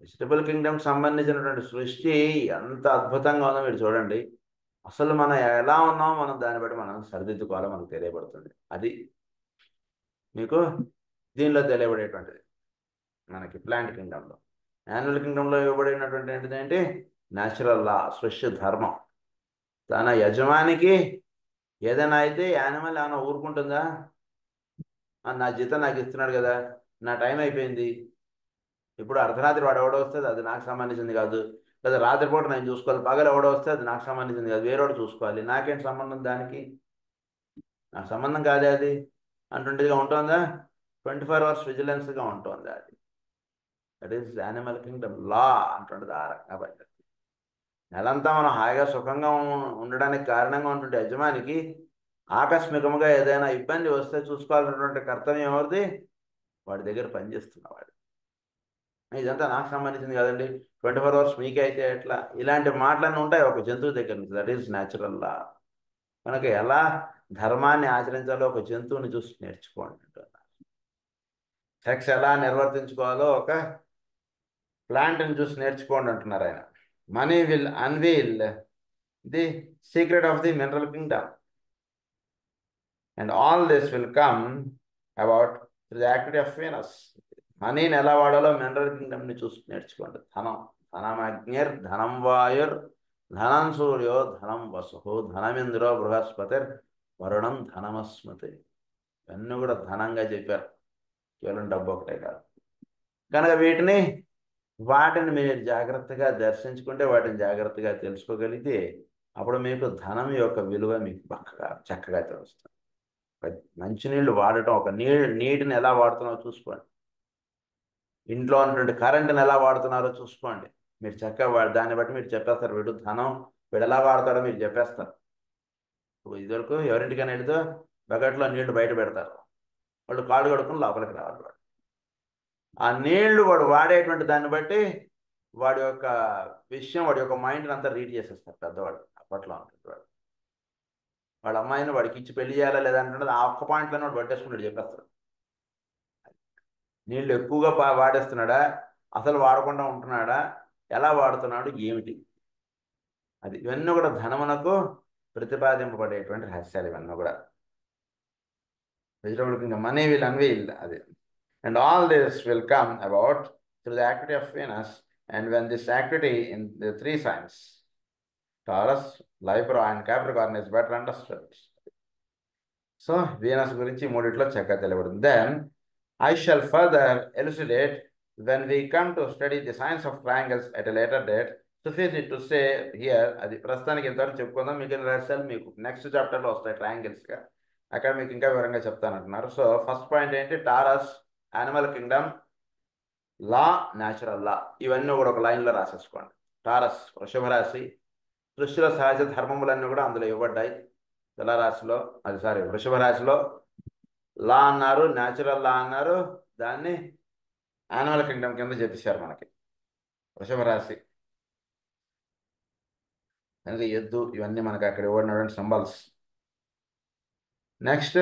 వెజిటబుల్ కింగ్డమ్ సంబంధించినటువంటి సృష్టి ఎంత అద్భుతంగా ఉందో మీరు చూడండి. అసలు మనం ఎలా ఉన్నామో మనం దాన్ని బట్టి మనం సరిదిద్దుకోవాలో మనకు తెలియబడుతుంది. అది మీకు దీనిలో తెలియబడేటువంటిది మనకి ప్లాంట్ కింగ్డమ్లో. యానిమల్ కింగ్డమ్లో ఇవ్వబడినటువంటి ఏంటిదంటే న్యాచురల్ లా, సృష్టి ధర్మం. తన యజమానికి ఏదైనా అయితే యానిమల్ ఏమైనా ఊరుకుంటుందా? నా జీతం నాకు ఇస్తున్నాడు కదా, నా టైం అయిపోయింది, ఇప్పుడు అర్ధరాత్రి వాడు ఎవడో వస్తే అది నాకు సంబంధించింది కాదు, లేదా రాత్రిపూట నేను చూసుకోవాలి, పగలు ఎవడో వస్తే అది నాకు సంబంధించింది కాదు, వేరేవాడు చూసుకోవాలి, నాకేంటి సంబంధం దానికి, నాకు సంబంధం కాదే అది అంటుండేదిగా ఉంటుందా? 24 hours విజిలెన్స్గా ఉంటుందా అది. దట్ ఈస్ యానిమల్ కింగ్డమ్ లా అంటుండదు. ఆ రకంగా పనిచేస్తుంది. నెలంతా మనం హాయిగా సుఖంగా ఉండడానికి కారణంగా ఉంటుంటే యజమానికి ఆకస్మికంగా ఏదైనా ఇబ్బంది వస్తే చూసుకోవాల్సినటువంటి కర్తవ్యం ఎవరిది? వాడి దగ్గర పనిచేస్తున్నవాడు. ఇదంతా నాకు సంబంధించింది కదండి, 24 hours మీకే అయితే ఎట్లా, ఇలాంటి మాటలన్నీ ఉంటాయి ఒక జంతువు దగ్గర నుంచి. That is natural law. కనుక ఎలా ధర్మాన్ని ఆచరించాలో ఒక జంతువుని చూసి నేర్చుకోండి అంటున్నారు. సెక్స్ ఎలా నిర్వర్తించుకోవాలో ఒక ప్లాంట్ని చూసి నేర్చుకోండి అంటున్నారు ఆయన. Money will unveil the secret of the mineral Kingdom and all this will come about the activity of Venus. మనీని ఎలా వాడాలో మినరల్ కింగ్డమ్ని చూసి నేర్చుకోండి. ధనమగ్నిర్ ధనం వాయుర్ ధనం సూర్యో ధనం వసు ధనమింద్రో బృహస్పతిర్ వరుణం ధనమస్మతి. ఇవన్నీ కూడా ధనంగా చెప్పారు, కేవలం డబ్బు ఒకటే కాదు. కనుక వాటిని మీరు జాగ్రత్తగా దర్శించుకుంటే, వాటిని జాగ్రత్తగా తెలుసుకోగలిగితే అప్పుడు మీకు ధనం యొక్క విలువ మీకు చక్కగా తెలుస్తుంది. మంచినీళ్ళు వాడటం, ఒక నీటిని ఎలా వాడుతున్నారో చూసుకోండి. ఇంట్లో ఉన్నటువంటి కరెంటుని ఎలా వాడుతున్నారో చూసుకోండి. మీరు చక్కగా దాన్ని బట్టి మీరు చెప్పేస్తారు, వీడు ఎలా వాడతాడో మీరు చెప్పేస్తారు. ఇప్పుడు ఇదివరకు ఎవరింటికైనా వెళితే బకెట్లో నీళ్లు బయట పెడతారు, వాళ్ళు కాళ్ళు కడుక్కుని లోపలికి రావాలి. వాడు ఆ నీళ్లు వాడు వాడేటువంటి దాన్ని బట్టి వాడి యొక్క వాడి యొక్క మైండ్ని అంతా రీడ్ చేసేస్తారు పెద్దవాడు. అప్పట్లో ఉంటుంది వాళ్ళ అమ్మాయిని వాడికి ఇచ్చి పెళ్లి చేయాలా లేదంటే ఆ ఒక్క పాయింట్లోనే వాడు పట్టేసుకుంటాడు, చెప్పేస్తాడు. నీళ్ళు ఎక్కువగా వాడేస్తున్నాడా, అసలు వాడకుండా ఉంటున్నాడా, ఎలా వాడుతున్నాడు, ఏమిటి, ఇవన్నీ కూడా ధనమునకు ప్రతిపాదింపబడేటువంటి రహస్యాలు. ఇవన్నీ కూడా vegetable Kingdom money will unveil అది. And all this will come about through the activity of Venus, and when this activity in the three signs, Taurus, Libra and Capricorn, is better understood. So, Venus గురించి మూడిట్లో చక్కగా తెలియబడింది. Then, I shall further elucidate when we come to study the science of triangles at a later date. Suffice to say here, అది ప్రస్తుతానికి ఇంతవరకు చెప్పుకుందాం. మిగిలిన రహస్యాలు మీకు నెక్స్ట్ చాప్టర్లో వస్తాయి ట్రయాంగిల్స్గా, అక్కడ మీకు ఇంకా వివరంగా చెప్తానంటున్నారు. సో ఫస్ట్ పాయింట్ ఏంటి, టారస్ యానిమల్ కింగ్డమ్, లా, న్యాచురల్ లా, ఇవన్నీ కూడా ఒక లైన్లో రాసేసుకోండి. టారస్ వృషభ రాశి, సృష్టిలో సహజ ధర్మములన్నీ కూడా అందులో ఇవ్వబడ్డాయి. వృషభ రాశిలో లా అన్నారు, న్యాచురల్ లా అన్నారు, దాన్ని యానిమల్ కింగ్డమ్ కింద చెప్పేశారు మనకి. వృషభ రాశి కనుక ఎద్దు, ఇవన్నీ మనకి అక్కడ ఇవ్వబడినటువంటి సింబల్స్. నెక్స్ట్,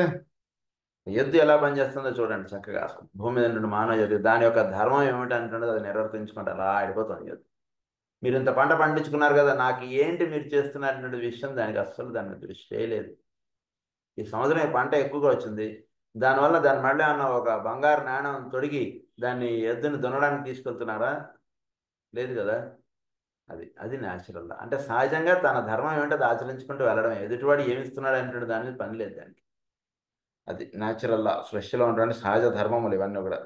ఎద్దు ఎలా పనిచేస్తుందో చూడండి చక్కగా. భూమి మీద నుండి మానవ ఎద్దు, దాని యొక్క ధర్మం ఏమిటి అంటున్నది అది నిర్వర్తించుకుంటే అలా ఆడిపోతుంది ఎద్దు. మీరు ఇంత పంట పండించుకున్నారు కదా, నాకు ఏంటి మీరు చేస్తున్నటువంటి విషయం దానికి అస్సలు దాని మీద దృష్టి లేదు. ఈ సంవత్సరం ఈ పంట ఎక్కువగా వచ్చింది, దానివల్ల దాని మళ్ళీ అన్న ఒక బంగారు నాణ్యం తొడిగి దాన్ని ఎద్దుని దున్నడానికి తీసుకెళ్తున్నారా? లేదు కదా. అది న్యాచురల్. అంటే సహజంగా తన ధర్మం ఏమిటో అది ఆచరించుకుంటూ వెళ్ళడం, ఎదుటివాడు ఏమిస్తున్నాడు అంటే దాని మీద పని లేదు దానికి. అది న్యాచురల్ లా, సృష్టిలో ఉన్నటువంటి సహజ ధర్మములు ఇవన్నీ కూడా.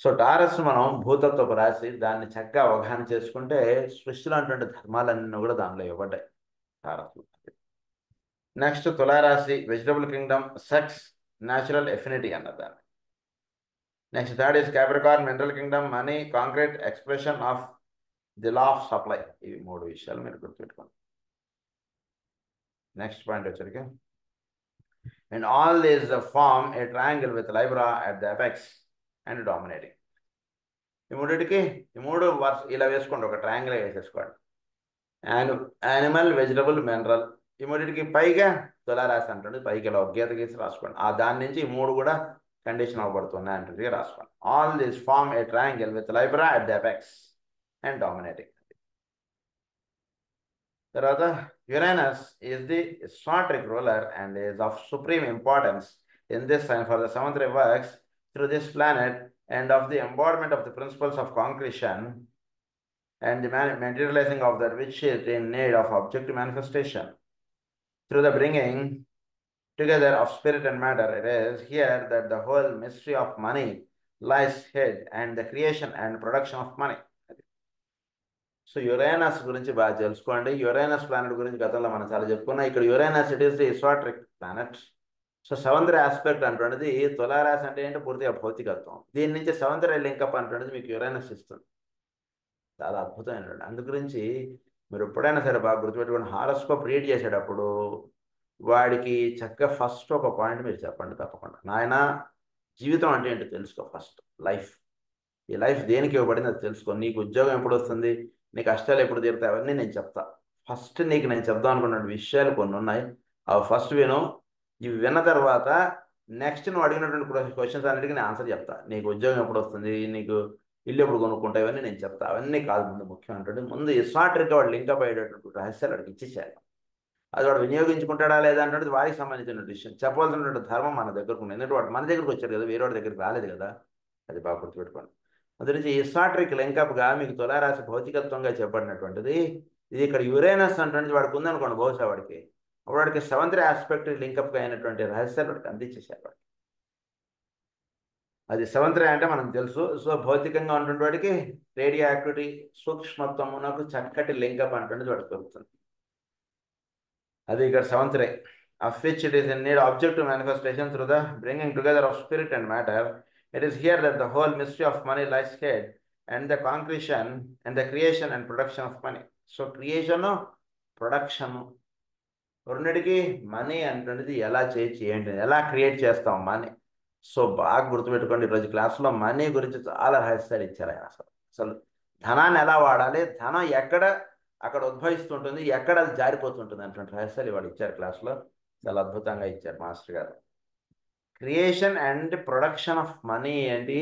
సో టారస్ మనం భూతత్వపు రాశి, దాన్ని చక్కగా అవగాహన చేసుకుంటే సృష్టిలో ఉన్నటువంటి ధర్మాలన్నీ కూడా దానిలో ఇవ్వబడ్డాయి టారస్. నెక్స్ట్ తులారాశి, vegetable kingdom, sex, natural affinity అన్నదాన్ని. Next third is Capricorn, mineral kingdom, money, concrete expression of the law of supply. ఇవి మూడు విషయాలు మీరు గుర్తుపెట్టుకోండి. నెక్స్ట్ పాయింట్ వచ్చరికి, and all these form a triangle with Libra at the apex and dominating. ఈ మూడు ఇలా వేసుకోండి, ఒక ట్రయాంగిల్ వేసేసుకోండి. యానిమల్, వెజిటబుల్, మినరల్, ఈ మూడింటికి పైగా తులారాశి అంటుంది. పైకి ఇలా ఒక గీత గీసి రాసుకోండి. దాని నుంచి ఈ మూడు కూడా కండిషన్ అవ్వబడుతున్నాయి అంటే రాసుకోండి. All this form a triangle with Libra at the apex and dominating. తర్వాత Uranus is the Swatric ruler and is of supreme importance in this sign for the seventh works through this planet and of the embodiment of the principles of concretion and the materializing of that which is in need of objective manifestation through the bringing together of spirit and matter. It is here that the whole mystery of money lies hid and the creation and production of money. So Uranus గురించి బాగా తెలుసుకోండి. Uranus planet గురించి గతంలో మనం చాలా చెప్పుకున్నాం. ఇక్కడ Uranus it is the esoteric planet. So seventh aspect అంటున్నది తులారాశి అంటే ఏంటో పూర్తిగా భౌతికత్వం. దీని నుంచి సెవెంత్ లింకప్ అంటున్నది మీకు యురేనస్ ఇస్తుంది. చాలా అద్భుతమైనటువంటి. అందు గురించి మీరు ఎప్పుడైనా సరే బాగా గుర్తుపెట్టుకుని హారోస్కోప్ రీడ్ చేసేటప్పుడు వాడికి చక్కగా ఫస్ట్ ఒక పాయింట్ మీరు చెప్పండి తప్పకుండా, నాయన జీవితం అంటే ఏంటో తెలుసుకో. ఫస్ట్ లైఫ్, ఈ లైఫ్ దేనికి ఇవ్వబడింది అది తెలుసుకో. నీకు ఉద్యోగం ఎప్పుడు వస్తుంది, నీ కష్టాలు ఎప్పుడు తీరుతాయి, అవన్నీ నేను చెప్తా. ఫస్ట్ నీకు నేను చెప్దాం అనుకున్న విషయాలు కొన్ని ఉన్నాయి, అవి ఫస్ట్ విను. ఇవి విన్న తర్వాత నెక్స్ట్ నువ్వు అడిగినటువంటి క్వశ్చన్స్ అన్నిటికీ నేను ఆన్సర్ చెప్తా. నీకు ఉద్యోగం ఎప్పుడు వస్తుంది, నీకు ఇల్లు ఎప్పుడు కొనుక్కుంటావు, ఇవన్నీ నేను చెప్తా. అవన్నీ కాదు ముందు ముఖ్యం అంటే, ముందు ఇస్సాట్రిక్గా వాడు లింకప్ అయ్యేటటువంటి రహస్యాలు వాడికి ఇచ్చేసారు. అది వాడు వినియోగించుకుంటాడా లేదా అంటే వాడికి సంబంధించిన విషయం. చెప్పవలసినటువంటి ధర్మం మన దగ్గరకు ఉంది. ఎందుకంటే వాడు మన దగ్గరకు వచ్చాడు కదా, వేరే వాడి దగ్గరికి రాలేదు కదా. అది బాగా గుర్తుపెట్టుకోండి. అది నుంచి ఇస్సాట్రిక్ లింకప్గా మీకు తులారాశి భౌతికత్వంగా చెప్పబడినటువంటిది. ఇది ఇక్కడ యురేనస్ అంటే వాడికి ఉందనుకోండి, బహుశా వాడికి సెవెంత్ ఆస్పెక్ట్ లింకప్గా అయినటువంటి రహస్యాలు వాడికి అందించేశారు. అది సెవెంత్ అంటే మనకు తెలుసు. సో భౌతికంగా ఉన్నటువంటి వాడికి రేడియో యాక్టివిటీ సూక్ష్మత్వమునకు చక్కటి లింకప్ అంటున్నది వాడికి దొరుకుతుంది. అది ఇక్కడ seventh ray, of which it is in need objective manifestation through the bringing together of spirit and matter. It is here that the whole mystery of money lies hid, and the concretion and the creation and production of money. So creation, production, రెండిటికి money అంటున్నది ఎలా చేయండి, ఎలా create చేస్తాం money. So బాగా గుర్తుపెట్టుకోండి, ఈరోజు క్లాస్లో మనీ గురించి చాలా రహస్యాలు ఇచ్చారు ఆయన. అసలు ధనాన్ని ఎలా వాడాలి, ధనం ఎక్కడ అక్కడ ఉద్భవిస్తుంటుంది, ఎక్కడ అది జారిపోతుంటుంది అటువంటి రహస్యాలు ఇవాళ ఇచ్చారు క్లాస్లో. చాలా అద్భుతంగా ఇచ్చారు మాస్టర్ గారు. Creation and production of money ఏంటి,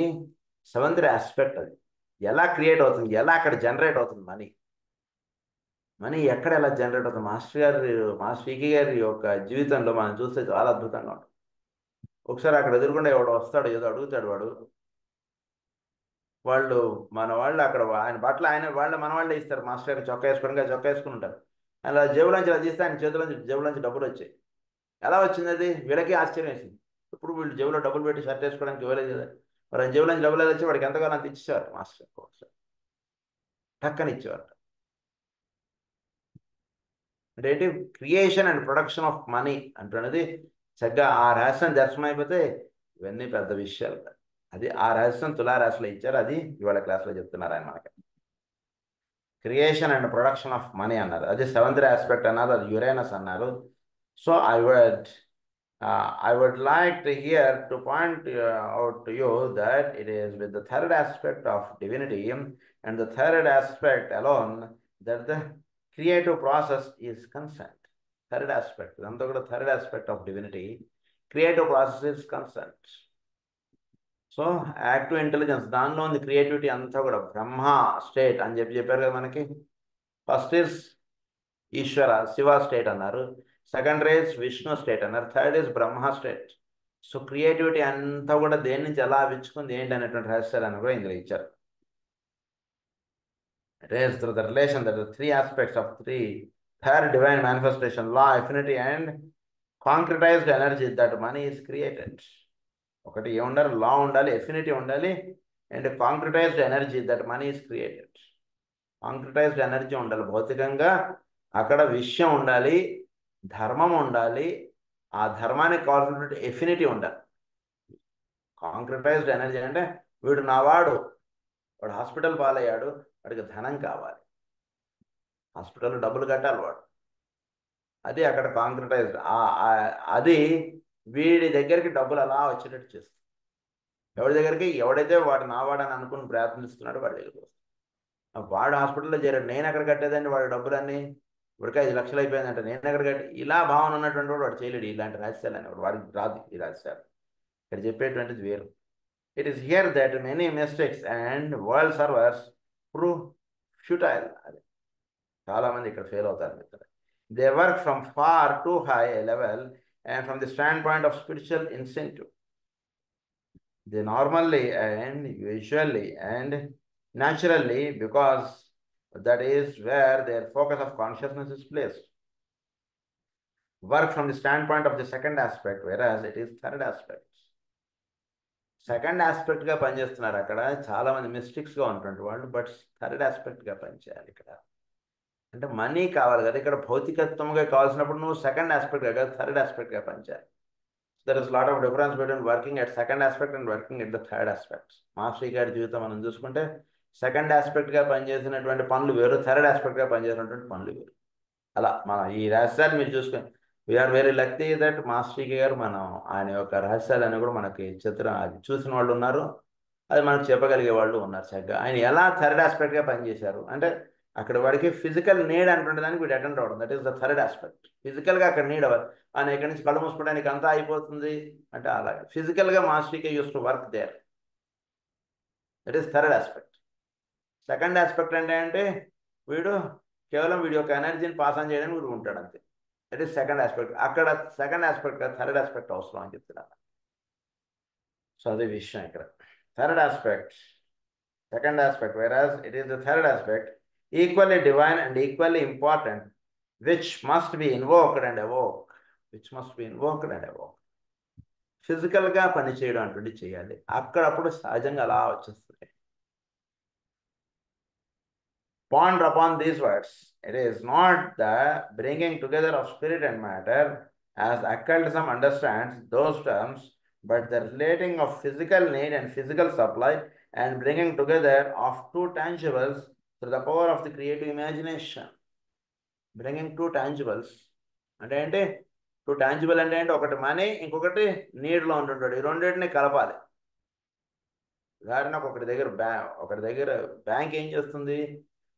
సెవెంత్ ఆస్పెక్ట్. అది ఎలా క్రియేట్ అవుతుంది, ఎలా అక్కడ జనరేట్ అవుతుంది మనీ ఎక్కడ ఎలా జనరేట్ అవుతుంది. మాస్టర్ వికి గారి యొక్క జీవితంలో మనం చూస్తే చాలా అద్భుతంగా ఉంటుంది. ఒకసారి అక్కడ ఎదురుకుండా ఎవడు వస్తాడు, ఏదో అడుగుతాడు మన వాళ్ళు అక్కడ ఆయన బట్టలు మన వాళ్ళే ఇస్తారు. మాస్టర్ గారు చొక్కా వేసుకుని ఉంటారు. అలా జేబులోంచి అలా తీస్తే ఆయన జేబులోంచి డబ్బులు వచ్చాయి. ఎలా వచ్చింది అది, వీళ్ళకి ఆశ్చర్యం వేసింది. ఇప్పుడు వీళ్ళు జేబులో డబ్బులు పెట్టి షర్ట్ వేసుకోవడానికి ఇవ్వలేదు కదా, మరి ఆయన జేబులోంచి డబ్బులు వచ్చి వాడికి ఎంతగానో అంత ఇచ్చేవారు మాస్టర్. ఒకసారి టక్కని ఇచ్చేవారు. అంటే ఏంటి, creation and production of money అంటున్నది చక్కగా ఆ రహస్యం దర్శనమైపోతే ఇవన్నీ పెద్ద విషయాలు. అది ఆ రహస్యం తులారాశిలో ఇచ్చారు. అది ఇవాళ క్లాస్లో చెప్తున్నారు ఆయన మనకి. Creation and production of money అన్నారు, అది సెవెంత్ ఆస్పెక్ట్ అన్నారు, అది యురేనస్ అన్నారు. So I would like to here to point out to you that it is with the third aspect of divinity and the third aspect alone that the creative process is concerned. Third aspect, అంతా కూడా third aspect of divinity, creative process is concerned. So active intelligence, దానిలో ఉంది creativity అంతా కూడా. బ్రహ్మ state అని చెప్పారు కదా మనకి. First is Ishvara Shiva state అన్నారు, సెకండ్ రేస్ విష్ణు స్టేట్ అన్నారు, third is Brahma state. So creativity అంతా కూడా దేని నుంచి ఎలా విచ్చుకుంది ఏంటి అనేటువంటి రహస్యాలను కూడా ఇందులో ఇచ్చారు. It is through the relation that the three aspects of third divine manifestation, law, affinity and concretized energy, that money is created. ఒకటి ఏముండాలి, లా ఉండాలి, ఎఫినిటీ ఉండాలి, and కాంక్రిటైజ్డ్ energy, that money is created. కాంక్రిటైజ్డ్ energy ఉండాలి భౌతికంగా, అక్కడ విషయం ఉండాలి, ధర్మం ఉండాలి, ఆ ధర్మానికి కావాల్సినటువంటి ఎఫినిటీ ఉండాలి. కాంక్రిటైజ్డ్ ఎనర్జీ అంటే వాడు హాస్పిటల్ పాలయ్యాడు, వాడికి ధనం కావాలి, హాస్పిటల్లో డబ్బులు కట్టాలి వాడు. అది అక్కడ కాంక్రిటైజ్డ్. అది వీడి దగ్గరికి డబ్బులు అలా వచ్చేటట్టు చేస్తుంది. ఎవరి దగ్గరికి, ఎవడైతే వాడు నావాడని అనుకుని ప్రయత్నిస్తున్నాడో వాడి దగ్గరికి వస్తుంది. వాడు హాస్పిటల్లో చేరాడు, నేను ఎక్కడ కట్టేదండి వాడి డబ్బులన్నీ, ఇప్పటికే 5 లక్షలు అయిపోయిందంటే నేను ఎక్కడ కట్టి, ఇలా భావన ఉన్నటువంటి వాడు చేయలేడు ఇలాంటి రహస్యాలు అనేవాడు. వాడికి రాదు ఈ రహస్యాలు. ఇక్కడ చెప్పేటువంటిది వేరు. It is here that many mistakes and world servers prove futile. అది చాలామంది ఇక్కడ ఫెయిల్ అవుతారు. They work from far to high level and from the standpoint of spiritual incentive. They normally and usually and naturally, because that is where their focus of consciousness is placed, work from the standpoint of the second aspect, whereas it is third aspect. Second ఆస్పెక్ట్గా పనిచేస్తున్నారు అక్కడ చాలామంది మిస్టేక్స్గా ఉంటుంటారు వాళ్ళు, but third ఆస్పెక్ట్గా పనిచేయాలి ఇక్కడ. అంటే మనీ కావాలి కదా, ఇక్కడ భౌతికత్వంగా కావాల్సినప్పుడు నువ్వు సెకండ్ ఆస్పెక్ట్గా కాదు, థర్డ్ ఆస్పెక్ట్గా పనిచేయాలి. There is lot of difference between working at second aspect and working at the third aspect. Master గారి జీవితం మనం చూసుకుంటే సెకండ్ ఆస్పెక్ట్గా పనిచేసినటువంటి పనులు వేరు, థర్డ్ ఆస్పెక్ట్గా పనిచేసినటువంటి పనులు వేరు. అలా మనం ఈ రహస్యాలు మీరు చూసుకొని, we are very lucky that master గారు ఆయన యొక్క రహస్యాలని కూడా మనకి అది చూసిన వాళ్ళు ఉన్నారు, అది మనకు చెప్పగలిగే వాళ్ళు ఉన్నారు చక్కగా. ఆయన ఎలా థర్డ్ ఆస్పెక్ట్గా పనిచేశారు అంటే అక్కడ వాడికి ఫిజికల్ నీడ్ అంటుండే దానికి వీడు అటెండ్ అవ్వడం, that is the third aspect. ఫిజికల్గా అక్కడ నీడ్ అవ్వాలి, ఆయన ఇక్కడి నుంచి కళ్ళు మూసుకోవడానికి అంతా అయిపోతుంది అంటే అలాగే ఫిజికల్గా మాస్టర్కే use to work there, that is third aspect. Second aspect అంటే వీడు కేవలం వీడి యొక్క ఎనర్జీని పాస్ ఆన్ చేయడానికి వీడు ఉంటాడు అంతే, దట్ ఈస్ సెకండ్ ఆస్పెక్ట్. అక్కడ సెకండ్ ఆస్పెక్ట్ థర్డ్ ఆస్పెక్ట్ అవసరం అని చెప్తున్నాను. సో అదే విషయం ఇక్కడ. Third aspect, second aspect, whereas it is the third aspect, equally divine and equally important, which must be invoked and evoked, which must be invoked and evoked. ఫిజికల్గా పని చేయడం అంటుండి చేయాలి, అక్కడప్పుడు సహజంగా అలా వచ్చేస్తుంది. Ponder upon these words. It is not the bringing together of spirit and matter, as occultism understands those terms, but the relating of physical need and physical supply and bringing together of two tangibles through the power of the creative imagination. Bringing two tangibles అంటే two tangible అంటే ఒకటి money, ఇంకొకటి నీడ్లో ఉంటుంటాడు, ఈ రెండింటిని కలపాలి. ఉదాహరణకు ఒకటి దగ్గర బ్యాంక్ ఏం చేస్తుంది,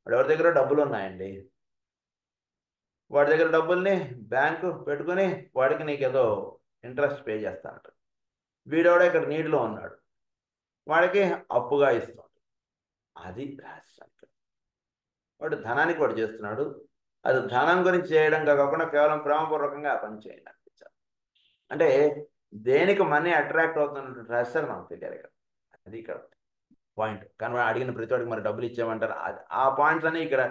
వాడు ఎవరి దగ్గర డబ్బులు ఉన్నాయండి, వాడి దగ్గర డబ్బుల్ని బ్యాంకు పెట్టుకుని వాడికి నీకు ఏదో ఇంట్రెస్ట్ పే చేస్తానంట. వీడెవడో ఇక్కడ నీడ్లో ఉన్నాడు, వాడికి అప్పుగా ఇస్తాడు. అది రహస్యం. వాడు ధనానికి వాడు చేస్తున్నాడు, అది ధనం గురించి చేయడం కాకుండా కేవలం ప్రేమపూర్వకంగా ఆ పని చేయండి అనిపించాలి. అంటే దేనికి మనీ అట్రాక్ట్ అవుతున్న రహస్యం మనకు తెలియాలి ఇక్కడ, అది ఇక్కడ పాయింట్. కానీ మనం అడిగిన ప్రతి వాడికి మరి డబ్బులు ఇచ్చామంటారు, ఆ పాయింట్స్ అన్నీ ఇక్కడ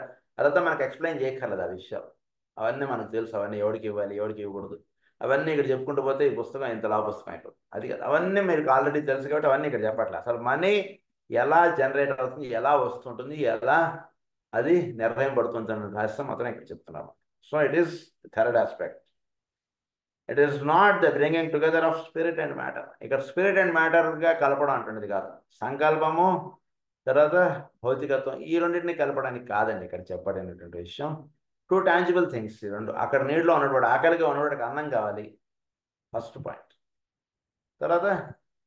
అదంతా మనకు ఎక్స్ప్లెయిన్ చేయక్కర్లేదు ఆ విషయాలు, అవన్నీ మనకు తెలుసు. అవన్నీ ఎవరికి ఇవ్వాలి ఎవరికి ఇవ్వకూడదు అవన్నీ ఇక్కడ చెప్పుకుంటూ పోతే ఈ పుస్తకం ఇంత పుస్తకం అయిపోతుంది, అది కదా. అవన్నీ మీకు ఆల్రెడీ తెలుసు కాబట్టి అవన్నీ ఇక్కడ చెప్పట్లేదు. అసలు మనీ ఎలా జనరేట్ అవుతుంది, ఎలా వస్తుంటుంది, ఎలా అది నిర్ణయం పడుతుంది అన్న రహస్యం మాత్రం ఇక్కడ చెప్తున్నాము. So it is third aspect. It is not the bringing together of spirit and matter. ఇక్కడ స్పిరిట్ అండ్ మ్యాటర్గా కలపడం అంటున్నది కాదు, సంకల్పము తర్వాత భౌతికత్వం ఈ రెండింటిని కలపడానికి కాదండి ఇక్కడ చెప్పబడినటువంటి విషయం. టూ టాంజిబుల్ థింగ్స్ ఈ రెండు. అక్కడ నీటిలో ఉన్నవాడు, ఆకలిగా ఉన్నవాడికి అన్నం కావాలి, ఫస్ట్ పాయింట్. తర్వాత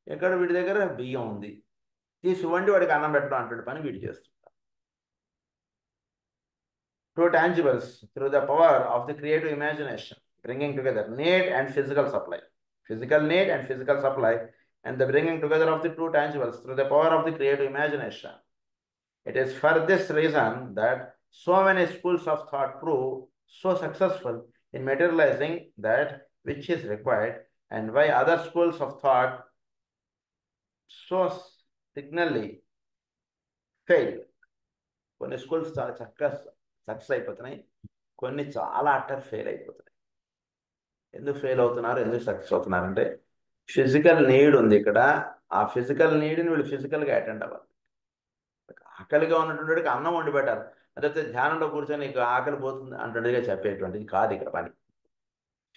ఎక్కడ వీడి దగ్గర బియ్యం ఉంది, తీసి వండి వాడికి అన్నం పెట్టడం అంటే పని వీడు చేస్తుంటారు. Two tangibles through the power of the creative imagination, bringing together need and physical supply, physical need and physical supply, and the bringing together of the two tangibles through the power of the creative imagination. It is for this reason that so many schools of thought prove so successful in materializing that which is required, and why other schools of thought so signally fail. కొన్ని schools చాలా చక్కగా success అయిపోతున్నాయి, కొన్ని చాలా utter fail అయిపోతున్నాయి. ఎందుకు fail అవుతున్నారు, ఎందుకు సక్సెస్ అవుతున్నారంటే ఫిజికల్ నీడ్ ఉంది ఇక్కడ, ఆ ఫిజికల్ నీడ్ని వీళ్ళు ఫిజికల్గా అటెండ్ అవ్వాలి. ఆకలిగా ఉన్నటువంటి అన్నం వండి పెట్టాలి, అదైతే ధ్యానంలో కూర్చొని నీకు ఆకలి పోతుంది అంటుండగా చెప్పేటువంటిది కాదు ఇక్కడ పని.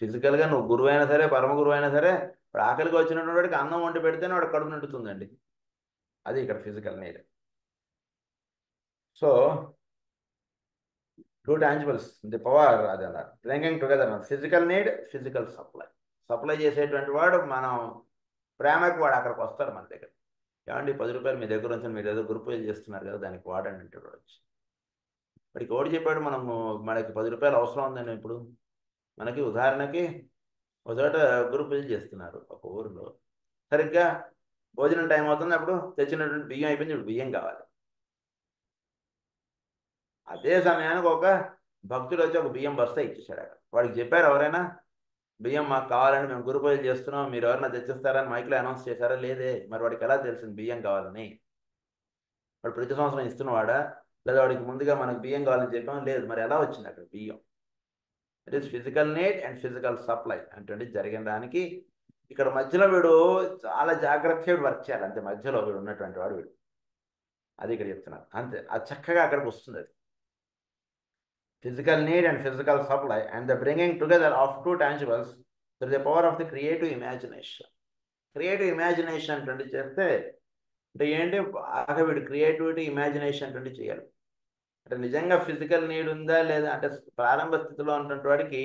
ఫిజికల్గా నువ్వు గురువు అయినా సరే, పరమ గురువు అయినా సరే, వాడు ఆకలిగా వచ్చినటువంటి వాడికి అన్నం వండి పెడితేనే వాడు కడుపు నిండుతుందండి, అది ఇక్కడ physical need. So two tangibles the power, అది అన్నారు bringing together. Physical need, physical supply. Supply చేసేటువంటి వాడు మనం ప్రేమకి వాడు అక్కడికి వస్తారు మన దగ్గర. ఏమండి 10 రూపాయలు మీ దగ్గర నుంచి మీరు ఏదో గురుపూజ చేస్తున్నారు కదా దానికి వాడండి అంటే వాడు వచ్చి, వాడికి ఓడి చెప్పాడు మనకి 10 రూపాయలు అవసరం ఉందని. ఇప్పుడు మనకి ఉదాహరణకి ఒక చోట గురుపూజ చేస్తున్నారు ఒక ఊరిలో, సరిగ్గా భోజనం టైం అవుతుంది, అప్పుడు తెచ్చినటువంటి బియ్యం అయిపోయింది, ఇప్పుడు బియ్యం కావాలి. అదే సమయానికి ఒక భక్తుడు వచ్చి ఒక బియ్యం బస్తా ఇచ్చేసాడు. అక్కడ వాడికి చెప్పారు ఎవరైనా బియ్యం మాకు కావాలని, మేము గురు పూజ చేస్తున్నాం, మీరు ఎవరైనా తెచ్చిస్తారని మైక్లో అనౌన్స్ చేశారా? లేదే. మరి వాడికి ఎలా తెలిసింది బియ్యం కావాలని? వాడు ప్రతి సంవత్సరం ఇస్తున్నవాడా, లేదా వాడికి ముందుగా మనకు బియ్యం కావాలని చెప్పాం? లేదు. మరి ఎలా వచ్చింది అక్కడ బియ్యం? It is physical need and physical supply అంటే జరిగిన దానికి ఇక్కడ మధ్యలో వీడు చాలా జాగ్రత్తగా వర్క్ చేయాలి అంతే. మధ్యలో వీడు ఉన్నటువంటి వాడు వీడు, అది ఇక్కడ చెప్తున్నారు అంతే. అది చక్కగా అక్కడికి వస్తుంది. అది physical need and physical supply and the bringing together of two tangibles through the power of the creative imagination. Creative imagination అంటే చేస్తే అంటే ఏంటి, బాగా వీడు క్రియేటివిటీ ఇమాజినేషన్ అంటే చేయాలి. అంటే నిజంగా ఫిజికల్ నీడ్ ఉందా లేదా అంటే ప్రారంభ స్థితిలో ఉన్నటువంటి వాడికి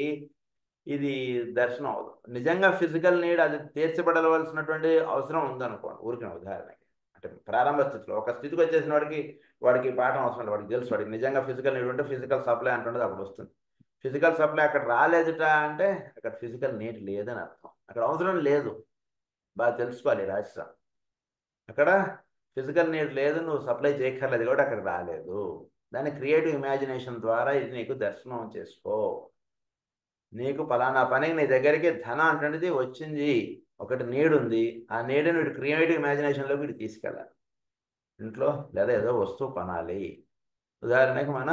ఇది దర్శనం అవ్వదు. నిజంగా ఫిజికల్ నీడ్ అది తీర్చబడవలసినటువంటి అవసరం ఉందనుకోండి, ఊరికిన ఉదాహరణకి. అంటే ప్రారంభ స్థితిలో ఒక స్థితికి వచ్చేసిన వాడికి వాడికి ఈ పాఠం అవసరం లేదు, వాడికి తెలుసు, వాడికి నిజంగా ఫిజికల్ నీడ్ ఉంటే ఫిజికల్ సప్లై అంటుండదు అప్పుడు వస్తుంది. ఫిజికల్ సప్లై అక్కడ రాలేదుట అంటే అక్కడ ఫిజికల్ నీడ్ లేదని అర్థం, అక్కడ అవసరం లేదు. బాగా తెలుసుకోవాలి రాష్ట్రం, అక్కడ ఫిజికల్ నీడ్ లేదు, నువ్వు సప్లై చేయక్కర్లేదు కాబట్టి అక్కడ రాలేదు. దాన్ని క్రియేటివ్ ఇమాజినేషన్ ద్వారా ఇది నీకు దర్శనం చేసుకో. నీకు పలానా పనికి నీ దగ్గరికి ధనం అంటున్నది వచ్చింది, ఒకటి నీడ్ ఉంది, ఆ నీడుని వీడు క్రియేటివ్ ఇమాజినేషన్లో వీడు తీసుకెళ్ళాలి. ఇంట్లో లేదా ఏదో వస్తువు కొనాలి, ఉదాహరణకి మన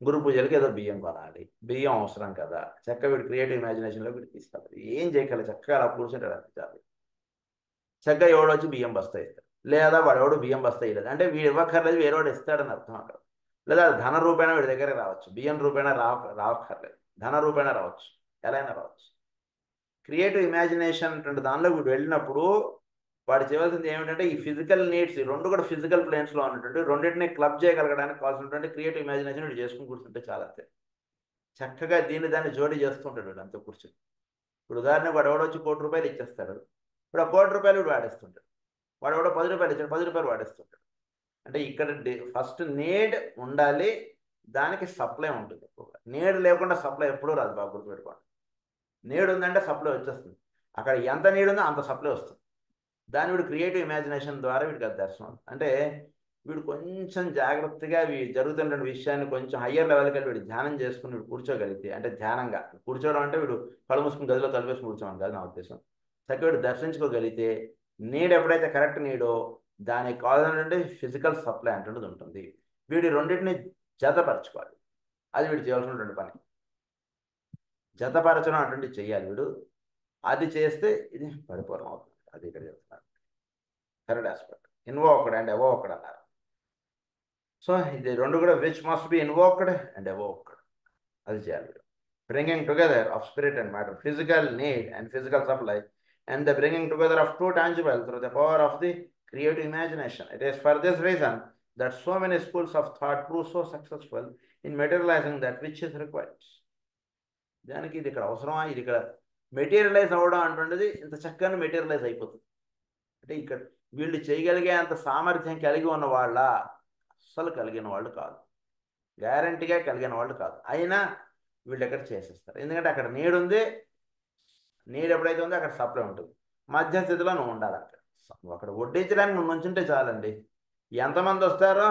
గురు పూజలకి ఏదో బియ్యం కొనాలి, బియ్యం అవసరం కదా, చక్కగా వీడు క్రియేటివ్ ఇమాజినేషన్లో వీడు తీసుకెళ్ళాలి. ఏం చేయగలరు, చక్కగా అలా కూర్చుంటాడు అనిపించాలి. చక్కగా ఎవడు వచ్చి బియ్యం బస్తా ఇస్తాడు, లేదా వాడెవడు బియ్యం బస్తా ఇవ్వలేదు అంటే వీడు ఇవ్వక్కర్లేదు, వేరేవాడు ఇస్తాడని అర్థం అక్కడ. లేదా ధన రూపేణ వీడి దగ్గర రావచ్చు, బియ్యం రూపేణ రావక్కర్లేదు, ధన రూపేణ రావచ్చు, ఎలా అయినా రావచ్చు. క్రియేటివ్ ఇమాజినేషన్ అంటే దానిలో వీడు వెళ్ళినప్పుడు వాడు చేయవలసింది ఏమిటంటే ఈ ఫిజికల్ నీడ్స్ ఈ రెండు కూడా ఫిజికల్ ప్లేన్స్లో ఉన్నటువంటి రెండింటిని క్లబ్ చేయగలగడానికి కావాల్సినటువంటి క్రియేటివ్ ఇమాజినేషన్ వీడు చేసుకుని కూర్చుంటే చాలా అంతే. చక్కగా దాన్ని జోడీ చేస్తుంటాడు వీడు అంతా కూర్చుని. ఇప్పుడు ఉదాహరణకు వాడు ఎవడో వచ్చి ₹1,00,00,000 ఇచ్చేస్తాడు, ఇప్పుడు ఆ ₹1,00,00,000 వీడు వాడేస్తుంటాడు, వాడు ఎవడో ₹10 ఇచ్చాడు, ₹10 వాడేస్తుంటాడు. అంటే ఇక్కడ ఫస్ట్ నీడ్ ఉండాలి, దానికి సప్లై ఉంటుంది ఎక్కువగా. నీడ్ లేకుండా సప్లై ఎప్పుడూ రాదు, బాగా గుర్తుపెట్టుకోండి. నీడ్ ఉందంటే సప్లై వచ్చేస్తుంది, అక్కడ ఎంత నీడ్ ఉందో అంత సప్లై వస్తుంది. దాన్ని వీడు క్రియేటివ్ ఇమాజినేషన్ ద్వారా వీడికి అది దర్శనం. అంటే వీడు కొంచెం జాగ్రత్తగా జరుగుతున్న విషయాన్ని కొంచెం హయ్యర్ లెవెల్కి వెళ్ళి వీడు ధ్యానం చేసుకుని వీడు కూర్చోగలిగితే, అంటే ధ్యానంగా కూర్చోవడం అంటే వీడు కళ్ళు మూసుకుని గదిలో తలపేసి కూర్చోమని కాదు నా ఉద్దేశం. చక్కగా వీడు దర్శించుకోగలిగితే నీడ్ ఎప్పుడైతే కరెక్ట్ నీడో దానికి కావాలంటే ఫిజికల్ సప్లై అంటున్నది ఉంటుంది. వీడి రెండింటిని జతపరచుకోవాలి, అది వీడు చేయాల్సినటువంటి పని. జతపరచడం అటువంటి చెయ్యాలి వీడు, అది చేస్తే ఇది పరిపూర్ణం అవుతుంది. అది ఇక్కడ చెప్తున్నారు third aspect, invoked and evoked అన్నారు. సో ఇది రెండు కూడా which must be invoked and evoked, అది చేయాలి వీడు. Bringing together of spirit and matter, physical need and physical supply, and the bringing together of two tangible through the power of the creative imagination. It is for this reason that so many schools of thought prove so successful in materializing that which is required. దానికి ఇది ఇక్కడ అవసరమా, ఇది ఇక్కడ materialise అవ్వడం అంటున్నది ఇంత చక్కగా మెటీరియలైజ్ అయిపోతుంది. అంటే ఇక్కడ వీళ్ళు చేయగలిగే అంత సామర్థ్యం కలిగి ఉన్న వాళ్ళ, అస్సలు కలిగిన వాళ్ళు కాదు, గ్యారంటీగా కలిగిన వాళ్ళు కాదు. అయినా వీళ్ళు ఎక్కడ చేసేస్తారు, ఎందుకంటే అక్కడ నీడ్ ఉంది, నీడ్ ఎప్పుడైతే ఉందో అక్కడ సప్లై ఉంటుంది. మధ్యస్థితిలో నువ్వు ఉండాలి, అక్కడ వడ్డించడానికి నువ్వు నుంచుంటే చాలండి. ఎంతమంది వస్తారో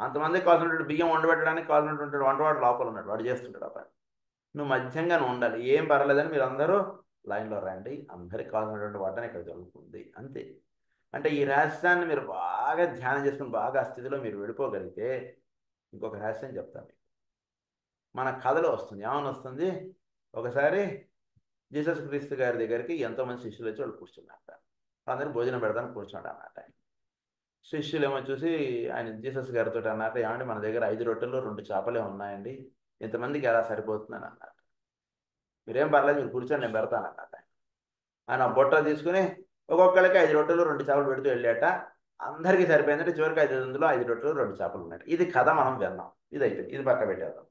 అంతమందికి కావాల్సినటువంటి బియ్యం వండబెట్టడానికి కావాల్సినటువంటి వంటవాడు లోపల ఉన్నాడు, వాడు చేస్తుంటాడు ఆ పని. నువ్వు మధ్యంగా నువ్వు ఉండాలి, ఏం పర్వాలేదని మీరు అందరూ లైన్లో రండి, అందరికి కావాల్సినటువంటి వాటని ఇక్కడ జరుగుతుంది అంతే. అంటే ఈ రహస్యాన్ని మీరు బాగా ధ్యానం చేసుకుని బాగా ఆ స్థితిలో మీరు వెళ్ళిపోగలిగితే, ఇంకొక రహస్యం చెప్తాను మీకు, మన కథలో వస్తుంది. ఏమని వస్తుంది, ఒకసారి జీసస్ క్రీస్తు గారి దగ్గరికి ఎంతోమంది శిష్యులు వచ్చి వాళ్ళు కూర్చున్నారట, అందరూ భోజనం పెడతాను కూర్చున్నాడు అన్నమాట. శిష్యులు ఏమో చూసి ఆయన జీసస్ గారితో అన్నట్టు, ఏమంటే మన దగ్గర 5 రొట్టెలు 2 చేపలే ఉన్నాయండి, ఇంతమందికి ఎలా సరిపోతుందని అన్నట్టు. మీరేం పర్లేదు, మీరు కూర్చొని నేను పెడతాను అన్నట్టు. ఆయన బొట్ట తీసుకుని ఒక్కొక్కరికి 5 రొట్టెలు 2 చేపలు పెడుతూ వెళ్ళాట, అందరికీ సరిపోయిందంటే చివరికి 5 రొట్టెలు 2 చేపలు ఉన్నాయి. ఇది కథ మనం విన్నాం, ఇది అయిపోయింది, ఇది పక్క పెట్టేద్దాం.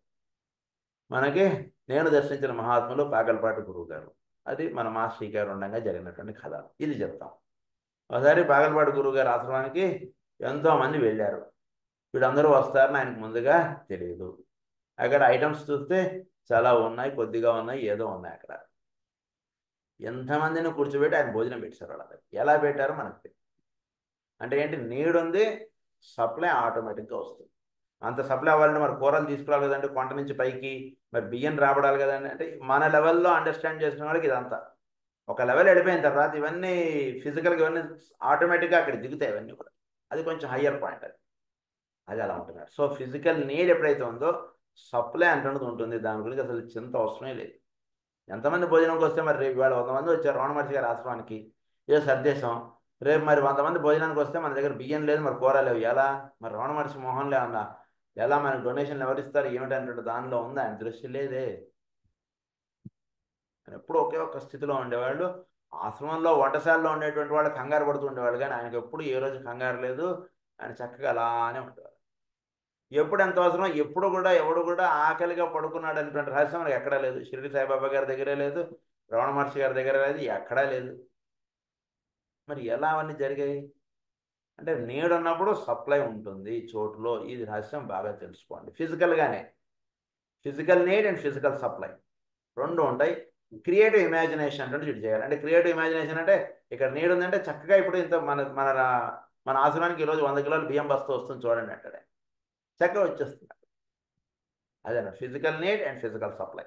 మనకి నేను దర్శించిన మహాత్ములు పాగల్పాటి గురువు గారు, అది మన మాస్టర్ గారు ఉండగా జరిగినటువంటి కథ, ఇది చెప్తాం. ఒకసారి పాగల్పాటి గురువు గారి ఆశ్రమానికి ఎంతోమంది వెళ్ళారు, వీళ్ళందరూ వస్తారని ఆయనకు ముందుగా తెలియదు. అక్కడ ఐటమ్స్ చూస్తే చాలా ఉన్నాయి, కొద్దిగా ఉన్నాయి, ఏదో ఉన్నాయి. అక్కడ ఎంతమందిని కూర్చోబెట్టి ఆయన భోజనం పెట్టారు. వాళ్ళకి ఎలా పెట్టారో మనకు తెలియదు. అంటే ఏంటి, నీడ్ ఉంది, సప్లై ఆటోమేటిక్గా వస్తుంది. అంత సప్లై అవ్వాలంటే మరి కూరలు తీసుకురావాలి కదండి కొంట నుంచి పైకి, మరి బియ్యం రాబడాలి కదండి. అంటే మన లెవెల్లో అండర్స్టాండ్ చేసిన వాళ్ళకి ఇదంతా ఒక లెవెల్ వెళ్ళిపోయిన తర్వాత ఇవన్నీ ఫిజికల్గా ఇవన్నీ ఆటోమేటిక్గా అక్కడ దిగుతాయి, ఇవన్నీ కూడా. అది కొంచెం హయ్యర్ పాయింట్, అది అలా ఉంటున్నారు. సో ఫిజికల్ నీడ్ ఎప్పుడైతే ఉందో సప్లై అంటున్నది ఉంటుంది, దాని గురించి అసలు చింత అవసరమే లేదు. ఎంతమంది భోజనంకి వస్తే మరి రేపు ఇవాళ 100 మంది వచ్చారు రమణ మహర్షి గారి ఆశ్రమానికి, ఏదో సర్దేశం. రేపు మరి 100 మంది భోజనానికి వస్తే మన దగ్గర బియ్యం లేదు, మరి కూర లేవు, ఎలా మరి రమణ మహర్షి మోహన్లే ఉన్నా, ఎలా మనకు డొనేషన్లు ఎవరిస్తారు ఏమిటంటే దానిలో ఉంది, ఆయన దృష్టి లేదే. ఎప్పుడు ఒకే ఒక్క స్థితిలో ఉండేవాళ్ళు. ఆశ్రమంలో వంటశాలలో ఉండేటువంటి వాళ్ళు కంగారు పడుతూ ఉండేవాళ్ళు, కానీ ఆయనకు ఎప్పుడు ఏ రోజు కంగారు లేదు, ఆయన చక్కగా అలానే ఉండేవారు. ఎప్పుడు ఎంత అవసరం, ఎప్పుడు కూడా ఎవడు కూడా ఆకలిగా పడుకున్నాడు అనేటువంటి రహస్యం మనకు ఎక్కడా లేదు. షిరిడి సాయిబాబా గారి దగ్గరే లేదు, రమణ మహర్షి గారి దగ్గర లేదు, ఎక్కడా లేదు. మరి ఎలా అవన్నీ జరిగాయి అంటే నీడ్ ఉన్నప్పుడు సప్లై ఉంటుంది చోటులో. ఇది రహస్యం బాగా తెలుసుకోండి. ఫిజికల్గానే physical need and physical supply రెండు ఉంటాయి. క్రియేటివ్ ఇమాజినేషన్ అంటే ఇటు చేయాలి. అంటే క్రియేటివ్ ఇమాజినేషన్ అంటే ఇక్కడ నీడ్ ఉందంటే చక్కగా ఇప్పుడు ఇంత మన ఆశ్రమానికి ఈరోజు 100 కిలోలు బియ్యం బస్తా వస్తుంది చూడండి అంటే చక్కగా వచ్చేస్తుంది. అదే physical need and physical supply.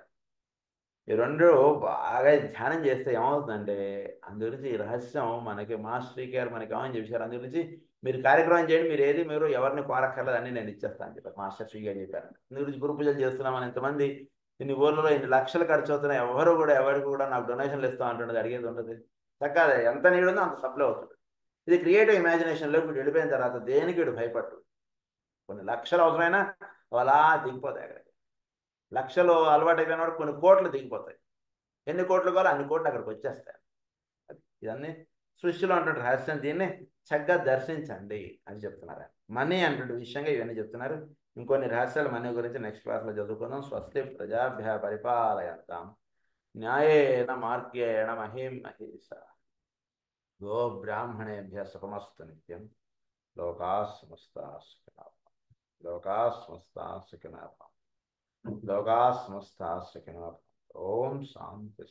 ఈ రెండు బాగా ధ్యానం చేస్తే ఏమవుతుందంటే అందు గురించి ఈ రహస్యం మనకి మాస్టర్ గారు మనకి ఏమని చెప్పారు. అందు గురించి మీరు కార్యక్రమం చేయండి, మీరు ఎవరిని కోరక్కర్లేదు అని నేను ఇచ్చేస్తాను అని చెప్పారు మాస్టర్ శ్రీ గారు చెప్పారు. అందు గురించి గురు పూజలు చేస్తున్నామని ఇంతమంది ఇన్ని ఊర్లలో ఇన్ని లక్షలు ఖర్చు అవుతున్నాయి, ఎవరికి కూడా నాకు డొనేషన్లు ఇస్తాం అంటున్నది, అడిగేది ఉండదు. చక్కగా ఎంత నీడు ఉందో అంత సప్లై అవుతుంది. ఇది క్రియేటివ్ ఇమాజినేషన్లో వీడు వెళ్ళిపోయిన తర్వాత దేనికి వీడు భయపడ్డు. కొన్ని లక్షలు అవసరమైనా అలా దిగిపోతాయి. అక్కడికి లక్షలు అలవాటు అయిపోయిన వాడు కొన్ని కోట్లు దిగిపోతాయి. ఎన్ని కోట్లు కావాలో అన్ని కోట్లు అక్కడికి వచ్చేస్తాయి. ఇవన్నీ సృష్టిలో ఉన్నటువంటి రహస్యం. దీన్ని చక్కగా దర్శించండి అని చెప్తున్నారు. మనీ అన్నటువంటి విషయంగా ఇవన్నీ చెప్తున్నారు. ఇంకొన్ని రహస్యాలు మనీ గురించి నెక్స్ట్ క్లాస్లో చదువుకుందాం. స్వస్తి ప్రజాభ్య పరిపాలయంతాం న్యాయేన మార్గేణ మహిం మహేశ గో బ్రాహ్మణేభ్య సుఖమస్తు నిత్యం. లోకా సమస్తా సుఖినో లోకా సమస్తా సుఖినో లోకా సమస్తా సుఖినో. ఓం శాంతి.